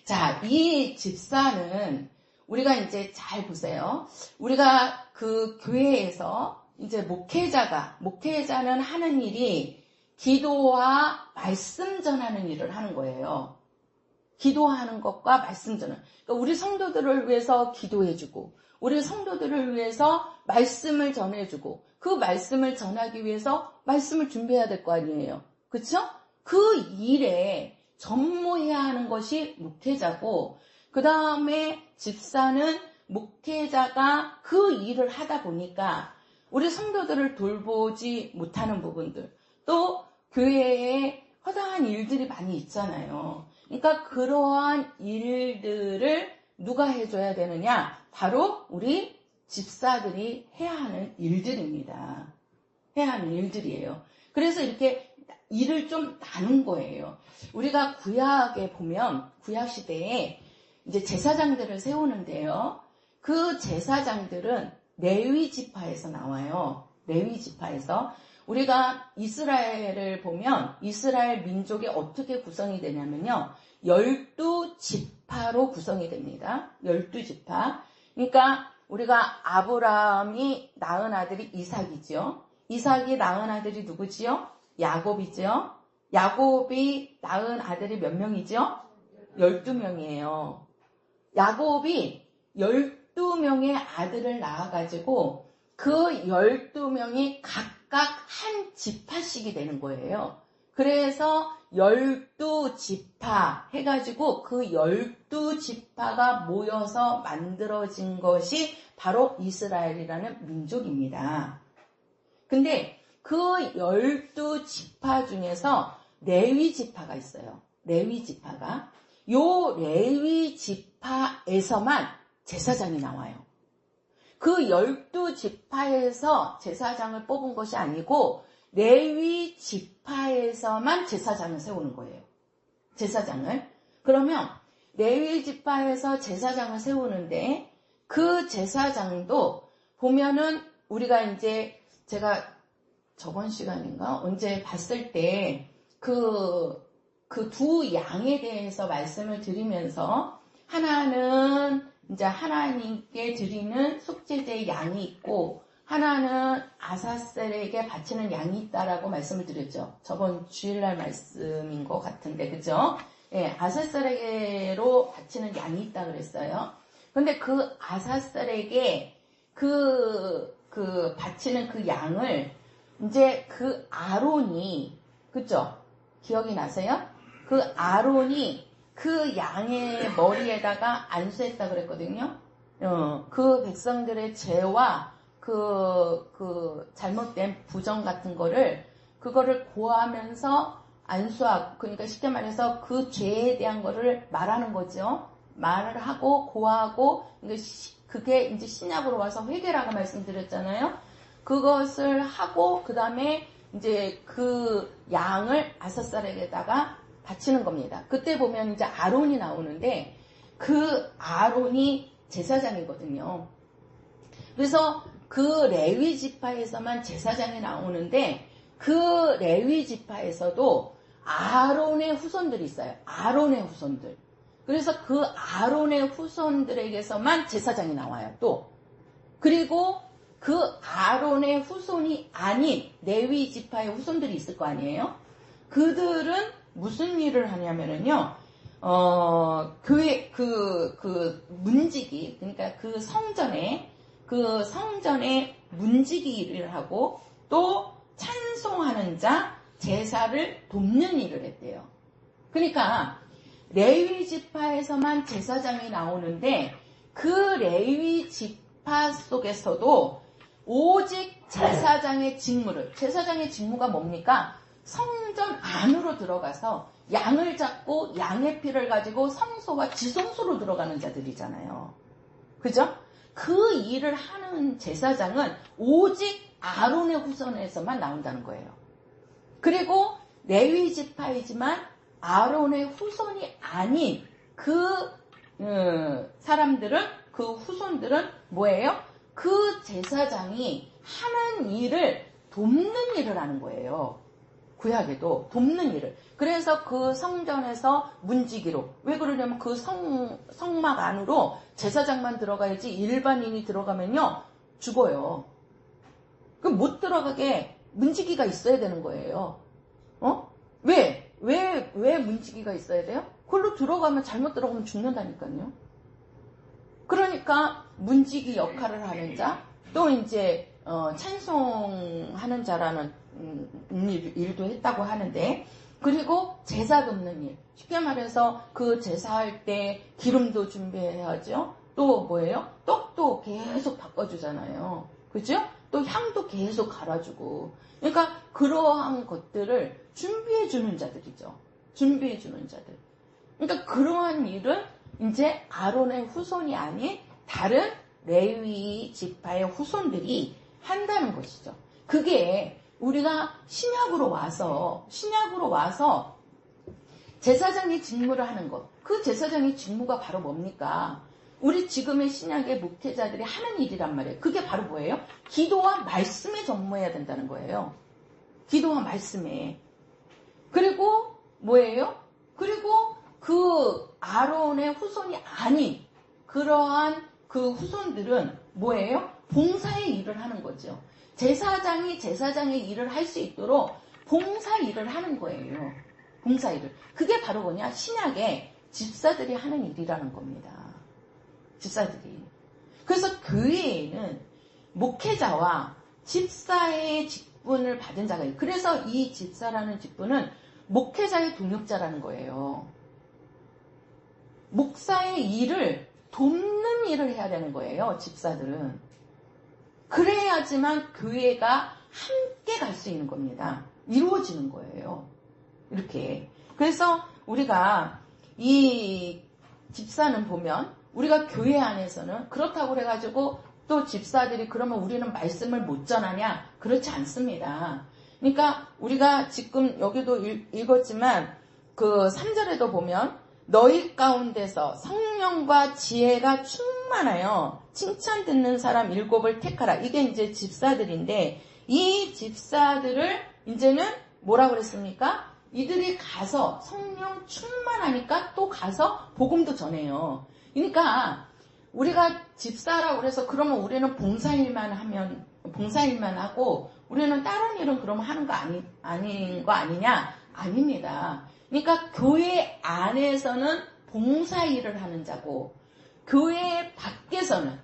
자, 이 집사는 우리가 이제 잘 보세요. 우리가 그 교회에서 이제 목회자는 하는 일이 기도와 말씀 전하는 일을 하는 거예요. 기도하는 것과 말씀 전하는. 그러니까 우리 성도들을 위해서 기도해주고, 우리 성도들을 위해서 말씀을 전해주고, 그 말씀을 전하기 위해서 말씀을 준비해야 될 거 아니에요. 그렇죠? 그 일에 전무해야 하는 것이 목회자고, 그 다음에 집사는 목회자가 그 일을 하다 보니까 우리 성도들을 돌보지 못하는 부분들, 또 교회에 허다한 일들이 많이 있잖아요. 그러니까 그러한 일들을 누가 해줘야 되느냐? 바로 우리 집사들이 해야 하는 일들입니다. 해야 하는 일들이에요. 그래서 이렇게 일을 좀 나눈 거예요. 우리가 구약에 보면 구약 시대에 이제 제사장들을 세우는데요. 그 제사장들은 레위 지파에서 나와요. 레위 지파에서. 우리가 이스라엘을 보면 이스라엘 민족이 어떻게 구성이 되냐면요. 12지파로 구성이 됩니다. 12지파. 그러니까 우리가 아브라함이 낳은 아들이 이삭이죠. 이삭이 낳은 아들이 누구지요? 야곱이죠. 야곱이 낳은 아들이 몇 명이죠? 12명이에요. 야곱이 12명의 아들을 낳아가지고 그 12명이 각각 한 지파씩이 되는 거예요. 그래서 12지파 해가지고 그 12지파가 모여서 만들어진 것이 바로 이스라엘이라는 민족입니다. 근데 그 12지파 중에서 레위 지파가 있어요. 레위 지파가. 요 레위 지파에서만 제사장이 나와요. 그 12지파에서 제사장을 뽑은 것이 아니고 레위 지파에서만 제사장을 세우는 거예요. 제사장을. 그러면 레위 지파에서 제사장을 세우는데 그 제사장도 보면은 우리가 이제 제가 저번 시간인가 언제 봤을 때 그 두 양에 대해서 말씀을 드리면서 하나는 이제 하나님께 드리는 속죄제의 양이 있고 하나는 아사셀에게 바치는 양이 있다라고 말씀을 드렸죠. 저번 주일날 말씀인 것 같은데, 그죠? 예, 아사셀에게로 바치는 양이 있다 그랬어요. 근데 그 아사셀에게 바치는 그 양을 이제 그 아론이, 그죠? 기억이 나세요? 그 아론이 그 양의 머리에다가 안수했다 그랬거든요. 그 백성들의 죄와 그 잘못된 부정 같은 그거를 고하면서 안수하고, 그러니까 쉽게 말해서 그 죄에 대한 거를 말하는 거죠. 말을 하고 고하고, 그게 이제 신약으로 와서 회개라고 말씀드렸잖아요. 그것을 하고, 그 다음에 이제 그 양을 아사셀에게다가 바치는 겁니다. 그때 보면 이제 아론이 나오는데, 그 아론이 제사장이거든요. 그래서 그 레위 지파에서만 제사장이 나오는데, 그 레위 지파에서도 아론의 후손들이 있어요. 아론의 후손들. 그래서 그 아론의 후손들에게서만 제사장이 나와요, 또. 그리고 그 아론의 후손이 아닌 레위 지파의 후손들이 있을 거 아니에요? 그들은 무슨 일을 하냐면은요, 교회, 문지기, 그러니까 그 성전에 문지기 일을 하고, 또 찬송하는 자, 제사를 돕는 일을 했대요. 그러니까, 레위 지파에서만 제사장이 나오는데, 그 레위 지파 속에서도 오직 제사장의 직무가 뭡니까? 성전 안으로 들어가서 양을 잡고 양의 피를 가지고 성소와 지성소로 들어가는 자들이잖아요. 그죠? 그 일을 하는 제사장은 오직 아론의 후손에서만 나온다는 거예요. 그리고 레위 지파이지만 아론의 후손이 아닌 사람들은, 그 후손들은 뭐예요? 그 제사장이 하는 일을 돕는 일을 하는 거예요. 구약에도 돕는 일을. 그래서 그 성전에서 문지기로, 왜 그러냐면 그 성막 안으로 제사장만 들어가야지 일반인이 들어가면요 죽어요. 못 들어가게 문지기가 있어야 되는 거예요. 왜 문지기가 있어야 돼요? 그걸로 들어가면, 잘못 들어가면 죽는다니까요. 그러니까 문지기 역할을 하는 자, 또 이제 찬송하는 자라는 일도 했다고 하는데, 그리고 제사 돕는 일. 쉽게 말해서 그 제사할 때 기름도 준비해야죠. 또 뭐예요? 떡도 계속 바꿔주잖아요. 그죠? 또 향도 계속 갈아주고. 그러니까 그러한 것들을 준비해주는 자들이죠. 준비해주는 자들. 그러니까 그러한 일은 이제 아론의 후손이 아닌 다른 레위 지파의 후손들이 한다는 것이죠. 그게 우리가 신약으로 와서 제사장이 직무를 하는 것. 그 제사장의 직무가 바로 뭡니까? 우리 지금의 신약의 목회자들이 하는 일이란 말이에요. 그게 바로 뭐예요? 기도와 말씀에 전무해야 된다는 거예요. 기도와 말씀에. 그리고 뭐예요? 그리고 그 아론의 후손이 아닌 그러한 그 후손들은 뭐예요? 봉사의 일을 하는 거죠. 제사장이 제사장의 일을 할 수 있도록 봉사 일을 하는 거예요. 봉사 일을. 그게 바로 뭐냐? 신약의 집사들이 하는 일이라는 겁니다. 집사들이. 그래서 교회에는 목회자와 집사의 직분을 받은 자가 있어요. 그래서 이 집사라는 직분은 목회자의 동역자라는 거예요. 목사의 일을 돕는 일을 해야 되는 거예요. 집사들은. 그래야지만 교회가 함께 갈 수 있는 겁니다. 이루어지는 거예요. 이렇게. 그래서 우리가 이 집사는 보면 우리가 교회 안에서는 그렇다고 그래가지고 또 집사들이 그러면 우리는 말씀을 못 전하냐? 그렇지 않습니다. 그러니까 우리가 지금 여기도 읽었지만 그 3절에도 보면 너희 가운데서 성령과 지혜가 충만하여 칭찬 듣는 사람 7을 택하라. 이게 이제 집사들인데 이 집사들을 이제는 뭐라고 그랬습니까? 이들이 가서 성령 충만하니까 또 가서 복음도 전해요. 그러니까 우리가 집사라고 그래서 그러면 우리는 봉사일만 하고 우리는 다른 일은 그럼 하는 거 아닌 거 아니냐? 아닙니다. 그러니까 교회 안에서는 봉사일을 하는 자고 교회 밖에서는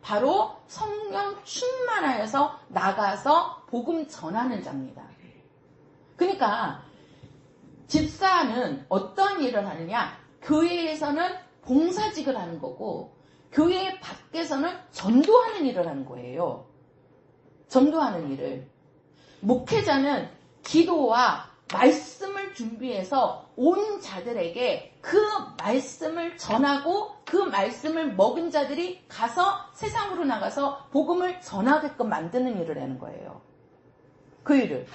바로 성령 충만하여서 나가서 복음 전하는 자입니다. 그러니까 집사는 어떤 일을 하느냐? 교회에서는 봉사직을 하는 거고 교회 밖에서는 전도하는 일을 하는 거예요. 전도하는 일을. 목회자는 기도와 말씀을 준비해서 온 자들에게 그 말씀을 전하고 그 말씀을 먹은 자들이 가서 세상으로 나가서 복음을 전하게끔 만드는 일을 하는 거예요. 그 일을.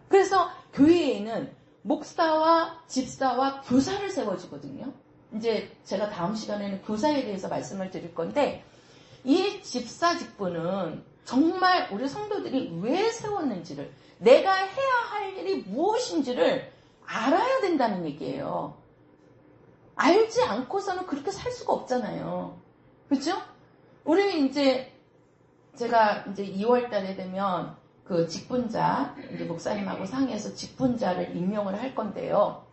그래서 교회에는 목사와 집사와 교사를 세워주거든요. 이제 제가 다음 시간에는 교사에 대해서 말씀을 드릴 건데 이 집사 직분은 정말 우리 성도들이 왜 세웠는지를 내가 해야 할 일이 무엇인지를 알아야 된다는 얘기예요. 알지 않고서는 그렇게 살 수가 없잖아요. 그렇죠? 우리 제가 2월 달에 되면 그 직분자, 이제 목사님하고 상의해서 직분자를 임명을 할 건데요.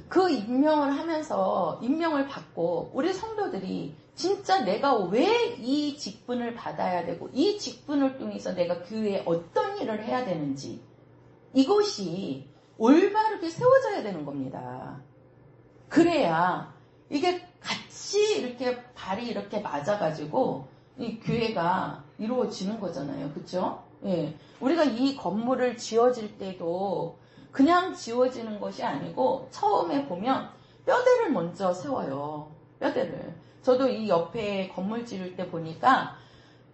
그 임명을 받고 우리 성도들이 진짜 내가 왜 이 직분을 받아야 되고 이 직분을 통해서 내가 교회에 어떤 일을 해야 되는지 이것이 올바르게 세워져야 되는 겁니다. 그래야 이게 같이 이렇게 발이 이렇게 맞아가지고 이 교회가 이루어지는 거잖아요. 그렇죠? 예. 우리가 이 건물을 지어질 때도 그냥 지어지는 것이 아니고 처음에 보면 뼈대를 먼저 세워요. 뼈대를. 저도 이 옆에 건물 지을 때 보니까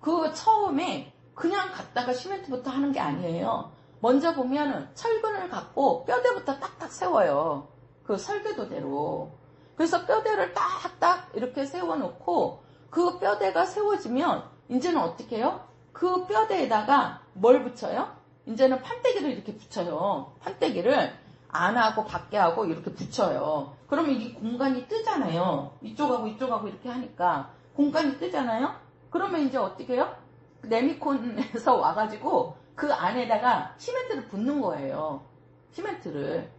그 처음에 그냥 갖다가 시멘트부터 하는 게 아니에요. 먼저 보면은 철근을 갖고 뼈대부터 딱딱 세워요. 그 설계도대로. 그래서 뼈대를 딱딱 이렇게 세워놓고 그 뼈대가 세워지면 이제는 어떻게 해요? 그 뼈대에다가 뭘 붙여요? 이제는 판때기를 이렇게 붙여요. 판때기를 안하고 밖에 하고 이렇게 붙여요. 그러면 이 공간이 뜨잖아요. 이쪽하고 이쪽하고 이렇게 하니까 공간이 뜨잖아요. 그러면 이제 어떻게 해요? 레미콘에서 와가지고 그 안에다가 시멘트를 붓는 거예요. 시멘트를.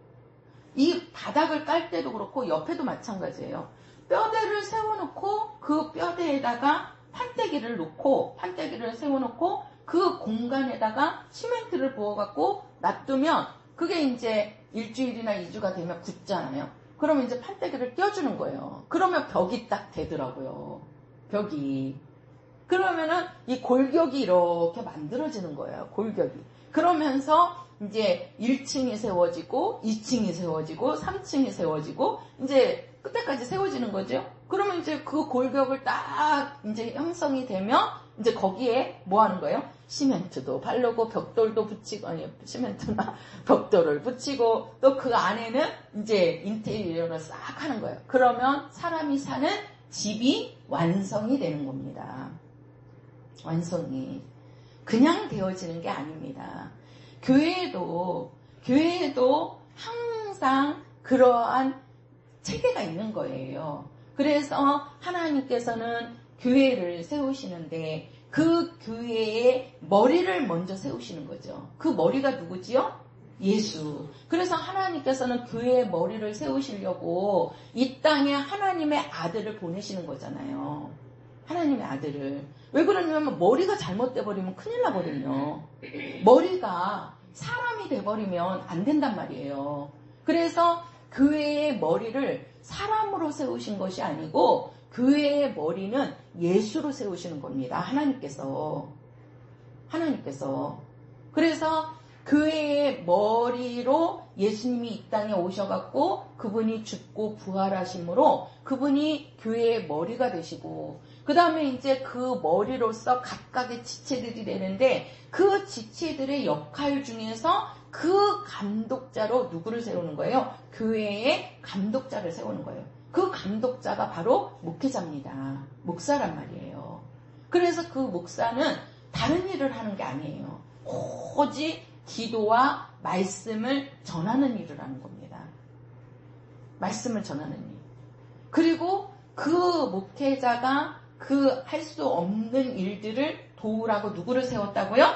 이 바닥을 깔 때도 그렇고 옆에도 마찬가지예요. 뼈대를 세워놓고 그 뼈대에다가 판때기를 세워놓고 그 공간에다가 시멘트를 부어갖고 놔두면 그게 이제 일주일이나 2주가 되면 굳잖아요. 그러면 이제 판때기를 껴주는 거예요. 그러면 벽이 딱 되더라고요. 벽이. 그러면은 이 골격이 이렇게 만들어지는 거예요. 골격이. 그러면서 이제 1층이 세워지고 2층이 세워지고 3층이 세워지고 이제 끝에까지 세워지는 거죠. 그러면 이제 그 골격을 딱 이제 형성이 되면 이제 거기에 뭐 하는 거예요? 시멘트도 바르고 벽돌도 붙이고, 아니, 시멘트나 벽돌을 붙이고, 또 그 안에는 이제 인테리어를 싹 하는 거예요. 그러면 사람이 사는 집이 완성이 되는 겁니다. 완성이. 그냥 되어지는 게 아닙니다. 교회에도 항상 그러한 체계가 있는 거예요. 그래서 하나님께서는 교회를 세우시는데 그 교회의 머리를 먼저 세우시는 거죠. 그 머리가 누구지요? 예수. 그래서 하나님께서는 교회의 머리를 세우시려고 이 땅에 하나님의 아들을 보내시는 거잖아요. 하나님의 아들을. 왜 그러냐면 머리가 잘못돼 버리면 큰일 나거든요. 머리가 사람이 돼버리면 안 된단 말이에요. 그래서 교회의 머리를 사람으로 세우신 것이 아니고 교회의 머리는 예수로 세우시는 겁니다. 하나님께서. 그래서 교회의 머리로 예수님이 이 땅에 오셔갖고 그분이 죽고 부활하심으로 그분이 교회의 머리가 되시고 그 다음에 이제 그 머리로서 각각의 지체들이 되는데 그 지체들의 역할 중에서 그 감독자로 누구를 세우는 거예요? 교회의 감독자를 세우는 거예요. 그 감독자가 바로 목회자입니다. 목사란 말이에요. 그래서 그 목사는 다른 일을 하는 게 아니에요. 오직 기도와 말씀을 전하는 일을 하는 겁니다. 말씀을 전하는 일. 그리고 그 목회자가 그 할 수 없는 일들을 도우라고 누구를 세웠다고요?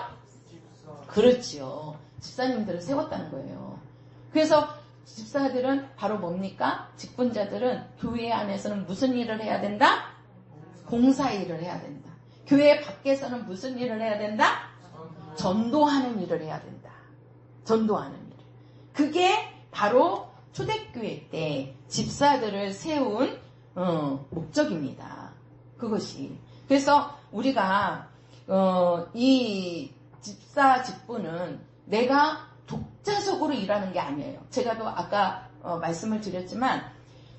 그렇지요. 집사님들을 세웠다는 거예요. 그래서 집사들은 바로 뭡니까? 직분자들은 교회 안에서는 무슨 일을 해야 된다? 공사 일을 해야 된다. 교회 밖에서는 무슨 일을 해야 된다? 전도하는 일을 해야 된다. 전도하는 일. 그게 바로 초대교회 때 집사들을 세운 목적입니다. 그것이. 그래서 우리가 이 집사 직분은 내가 독자적으로 일하는 게 아니에요. 제가 또 아까 말씀을 드렸지만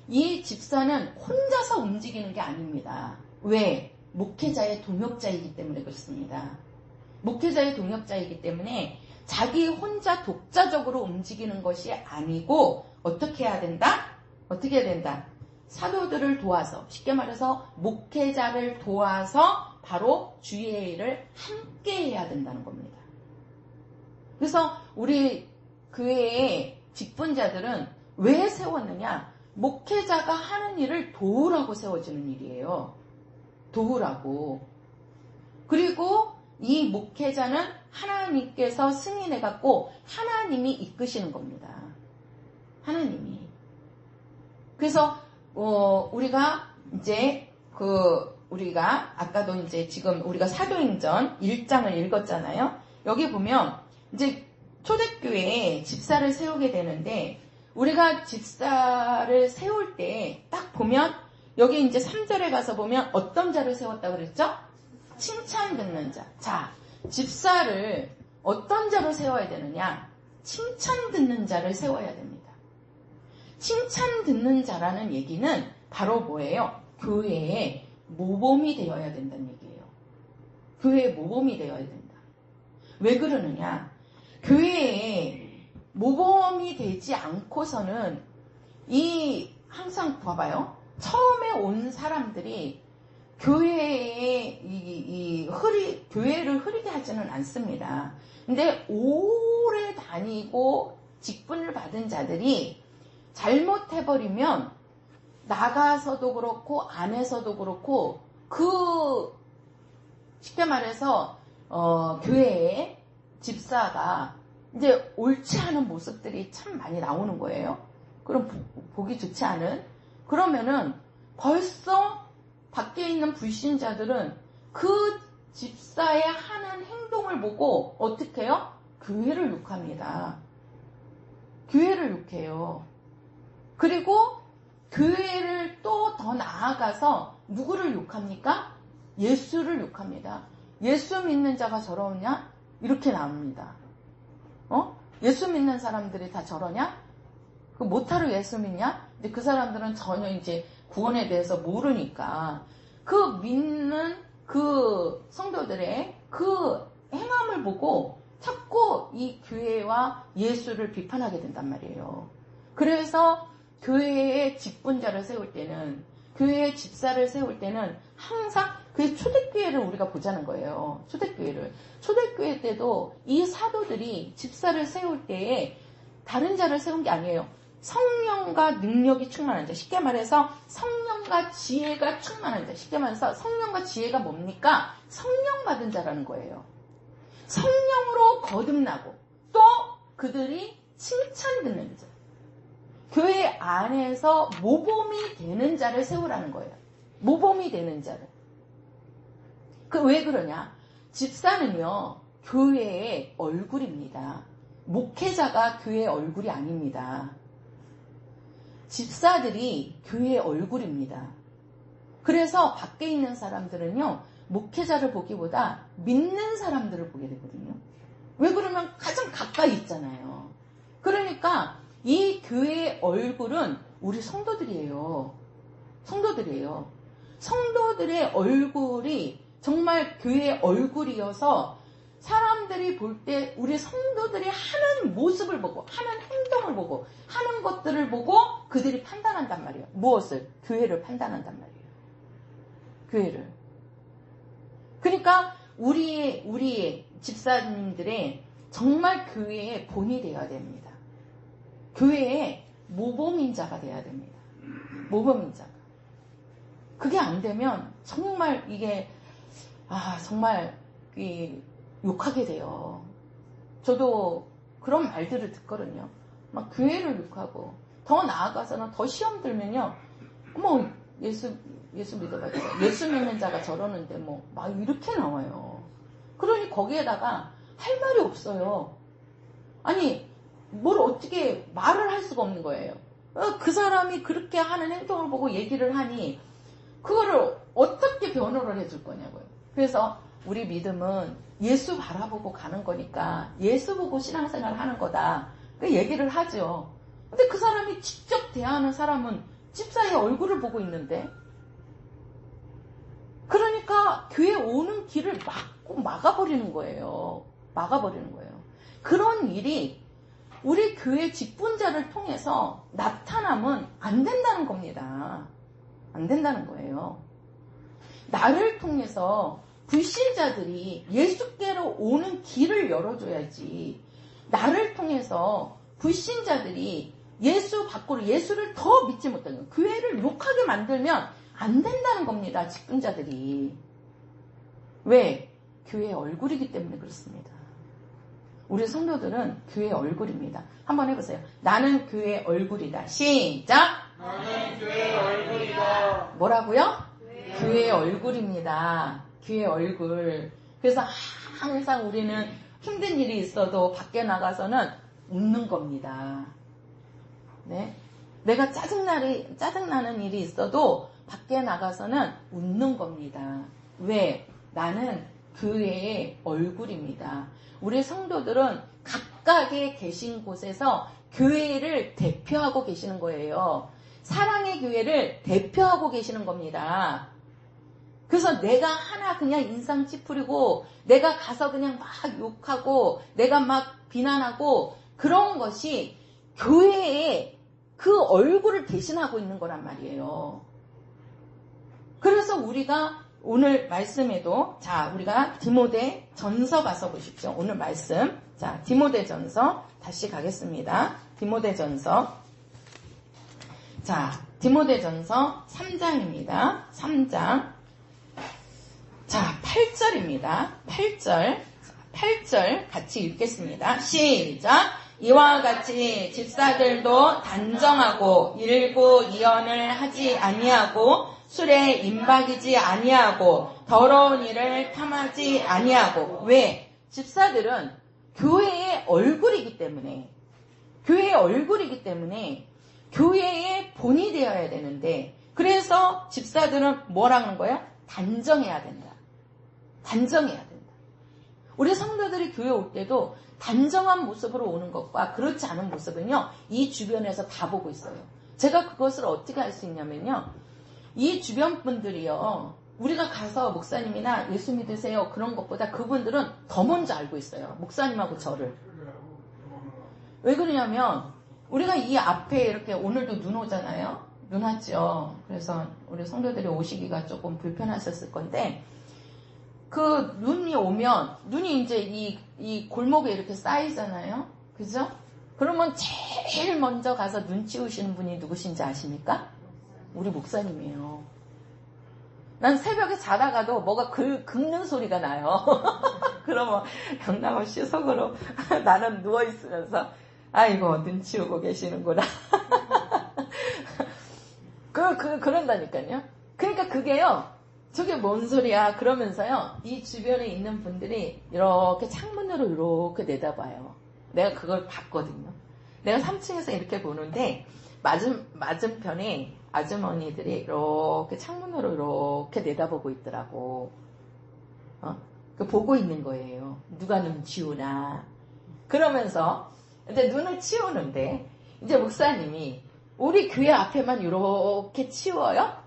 이 집사는 혼자서 움직이는 게 아닙니다. 왜? 목회자의 동역자이기 때문에 그렇습니다. 목회자의 동역자이기 때문에 자기 혼자 독자적으로 움직이는 것이 아니고 어떻게 해야 된다? 어떻게 해야 된다? 사도들을 도와서, 쉽게 말해서 목회자를 도와서 바로 주의 일을 함께 해야 된다는 겁니다. 그래서 우리 교회의 직분자들은 왜 세웠느냐? 목회자가 하는 일을 도우라고 세워지는 일이에요. 도우라고. 그리고 이 목회자는 하나님께서 승인해갖고 하나님이 이끄시는 겁니다. 하나님이. 그래서 우리가 이제 우리가 아까도 이제 지금 우리가 사도행전 1장을 읽었잖아요. 여기 보면 이제 초대교회에 집사를 세우게 되는데 우리가 집사를 세울 때 딱 보면 여기 이제 3절에 가서 보면 어떤 자를 세웠다고 그랬죠? 칭찬 듣는 자. 자, 집사를 어떤 자로 세워야 되느냐? 칭찬 듣는 자를 세워야 됩니다. 칭찬 듣는 자라는 얘기는 바로 뭐예요? 교회의 모범이 되어야 된다는 얘기예요. 교회의 모범이 되어야 된다. 왜 그러느냐? 교회에 모범이 되지 않고서는 항상 봐봐요. 처음에 온 사람들이 교회에 교회를 흐리게 하지는 않습니다. 근데 오래 다니고 직분을 받은 자들이 잘못해버리면 나가서도 그렇고 안에서도 그렇고 쉽게 말해서 교회에 집사가 이제 옳지 않은 모습들이 참 많이 나오는 거예요. 그럼 보기 좋지 않은? 그러면은 벌써 밖에 있는 불신자들은 그 집사의 하는 행동을 보고 어떻게 해요? 교회를 욕합니다. 교회를 욕해요. 그리고 교회를 또 더 나아가서 누구를 욕합니까? 예수를 욕합니다. 예수 믿는 자가 저러냐? 이렇게 나옵니다. 예수 믿는 사람들이 다 저러냐? 그 못하러 예수 믿냐? 근데 그 사람들은 전혀 이제 구원에 대해서 모르니까 그 믿는 그 성도 성도들의 그 행함을 보고 자꾸 이 교회와 예수를 비판하게 된단 말이에요. 그래서 교회의 직분자를 세울 때는, 교회의 집사를 세울 때는 항상 그 초대교회를 우리가 보자는 거예요. 초대교회를. 초대교회 때도 이 사도들이 집사를 세울 때에 다른 자를 세운 게 아니에요. 성령과 능력이 충만한 자. 쉽게 말해서 성령과 지혜가 충만한 자. 쉽게 말해서 성령과 지혜가 뭡니까? 성령 받은 자라는 거예요. 성령으로 거듭나고 또 그들이 칭찬 듣는 자. 교회 안에서 모범이 되는 자를 세우라는 거예요. 모범이 되는 자를. 왜 그러냐? 집사는요, 교회의 얼굴입니다. 목회자가 교회의 얼굴이 아닙니다. 집사들이 교회의 얼굴입니다. 그래서 밖에 있는 사람들은요, 목회자를 보기보다 믿는 사람들을 보게 되거든요. 왜 그러면 가장 가까이 있잖아요. 그러니까 이 교회의 얼굴은 우리 성도들이에요. 성도들이에요. 성도들의 얼굴이 정말 교회의 얼굴이어서 사람들이 볼 때 우리 성도들이 하는 모습을 보고 하는 행동을 보고 하는 것들을 보고 그들이 판단한단 말이에요. 무엇을? 교회를 판단한단 말이에요. 교회를. 그러니까 우리의 집사님들의 정말 교회의 본이 되어야 됩니다. 교회의 모범인자가 되어야 됩니다. 모범인자가. 그게 안 되면 정말 이게 정말 욕하게 돼요. 저도 그런 말들을 듣거든요. 막 교회를 욕하고 더 나아가서는 더 시험 들면요. 어머 예수 믿어가지고 예수 믿는 자가 저러는데 뭐 막 이렇게 나와요. 그러니 거기에다가 할 말이 없어요. 아니 뭘 어떻게 말을 할 수가 없는 거예요. 그 사람이 그렇게 하는 행동을 보고 얘기를 하니 그거를 어떻게 변호를 해줄 거냐고요. 그래서 우리 믿음은 예수 바라보고 가는 거니까 예수 보고 신앙생활을 하는 거다. 그 얘기를 하죠. 근데 그 사람이 직접 대하는 사람은 집사의 얼굴을 보고 있는데 그러니까 교회 오는 길을 막아버리는 거예요. 막아버리는 거예요. 그런 일이 우리 교회 직분자를 통해서 나타나면 안 된다는 겁니다. 안 된다는 거예요. 나를 통해서 불신자들이 예수께로 오는 길을 열어줘야지. 나를 통해서 불신자들이 예수 밖으로 예수를 더 믿지 못하는 교회를 욕하게 만들면 안 된다는 겁니다. 직분자들이. 왜? 교회의 얼굴이기 때문에 그렇습니다. 우리 성도들은 교회의 얼굴입니다. 한번 해보세요. 나는 교회의 얼굴이다. 시작!
나는 교회의 얼굴이다.
뭐라고요? 교회의 얼굴입니다. 교회의 얼굴. 그래서 항상 우리는 힘든 일이 있어도 밖에 나가서는 웃는 겁니다. 네? 내가 짜증나는 일이 있어도 밖에 나가서는 웃는 겁니다. 왜? 나는 교회의 얼굴입니다. 우리 성도들은 각각에 계신 곳에서 교회를 대표하고 계시는 거예요. 사랑의 교회를 대표하고 계시는 겁니다. 그래서 내가 하나 그냥 인상 찌푸리고 내가 가서 그냥 막 욕하고 내가 막 비난하고 그런 것이 교회의 그 얼굴을 대신하고 있는 거란 말이에요. 그래서 우리가 오늘 말씀에도 우리가 디모데 전서 가서 보십시오. 오늘 말씀. 디모데 전서 다시 가겠습니다. 디모데 전서. 디모데 전서 3장입니다. 3장. 8절입니다. 8절 같이 읽겠습니다. 시작! 이와 같이 집사들도 단정하고 일고 이언을 하지 아니하고 술에 임박이지 아니하고 더러운 일을 탐하지 아니하고. 왜? 집사들은 교회의 얼굴이기 때문에 교회의 본이 되어야 되는데 그래서 집사들은 뭐라는 거야? 단정해야 된다. 단정해야 된다. 우리 성도들이 교회 올 때도 단정한 모습으로 오는 것과 그렇지 않은 모습은요, 이 주변에서 다 보고 있어요. 제가 그것을 어떻게 할 수 있냐면요, 이 주변 분들이요, 우리가 가서 목사님이나 예수 믿으세요 그런 것보다 그분들은 더 먼저 알고 있어요. 목사님하고 저를. 왜 그러냐면 우리가 이 앞에 이렇게 오늘도 눈 오잖아요. 눈 왔죠. 그래서 우리 성도들이 오시기가 조금 불편하셨을 건데 그 눈이 오면 눈이 이제 이 골목에 이렇게 쌓이잖아요. 그죠? 그러면 제일 먼저 가서 눈 치우시는 분이 누구신지 아십니까? 우리 목사님이에요. 난 새벽에 자다가도 뭐가 긁는 소리가 나요. 그러면 영남호 씨 속으로 나는 누워있으면서 아이고 눈 치우고 계시는구나. 그런다니까요. 그러니까 그게요. 저게 뭔 소리야 그러면서요. 이 주변에 있는 분들이 이렇게 창문으로 이렇게 내다봐요. 내가 그걸 봤거든요. 내가 3층에서 이렇게 보는데 맞은편에 아주머니들이 이렇게 창문으로 이렇게 내다보고 있더라고. 보고 있는 거예요. 누가 눈 치우나. 그러면서 이제 눈을 치우는데 이제 목사님이 우리 교회 앞에만 이렇게 치워요?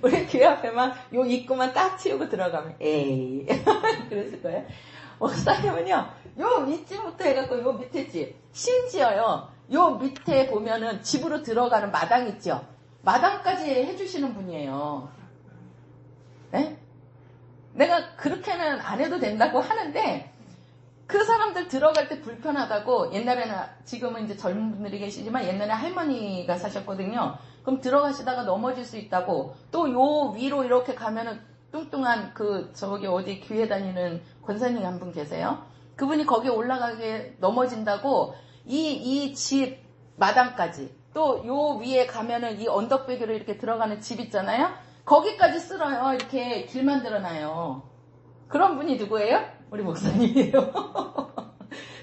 우리 교회 앞에만 요 입구만 딱 치우고 들어가면 에이 그랬을 거예요. 목사님은요 요 밑집부터 해갖고 요 밑에 집 심지어요 요 밑에 보면은 집으로 들어가는 마당 있죠. 마당까지 해주시는 분이에요. 네? 내가 그렇게는 안 해도 된다고 하는데 그 사람들 들어갈 때 불편하다고 옛날에는 지금은 이제 젊은 분들이 계시지만 옛날에 할머니가 사셨거든요. 그럼 들어가시다가 넘어질 수 있다고 또 요 위로 이렇게 가면은 뚱뚱한 저기 어디 교회 다니는 권사님 한 분 계세요. 그분이 거기 올라가게 넘어진다고 이 집 마당까지 또 요 위에 가면은 이 언덕배기로 이렇게 들어가는 집 있잖아요. 거기까지 쓸어요. 이렇게 길 만들어놔요. 그런 분이 누구예요? 우리 목사님이에요.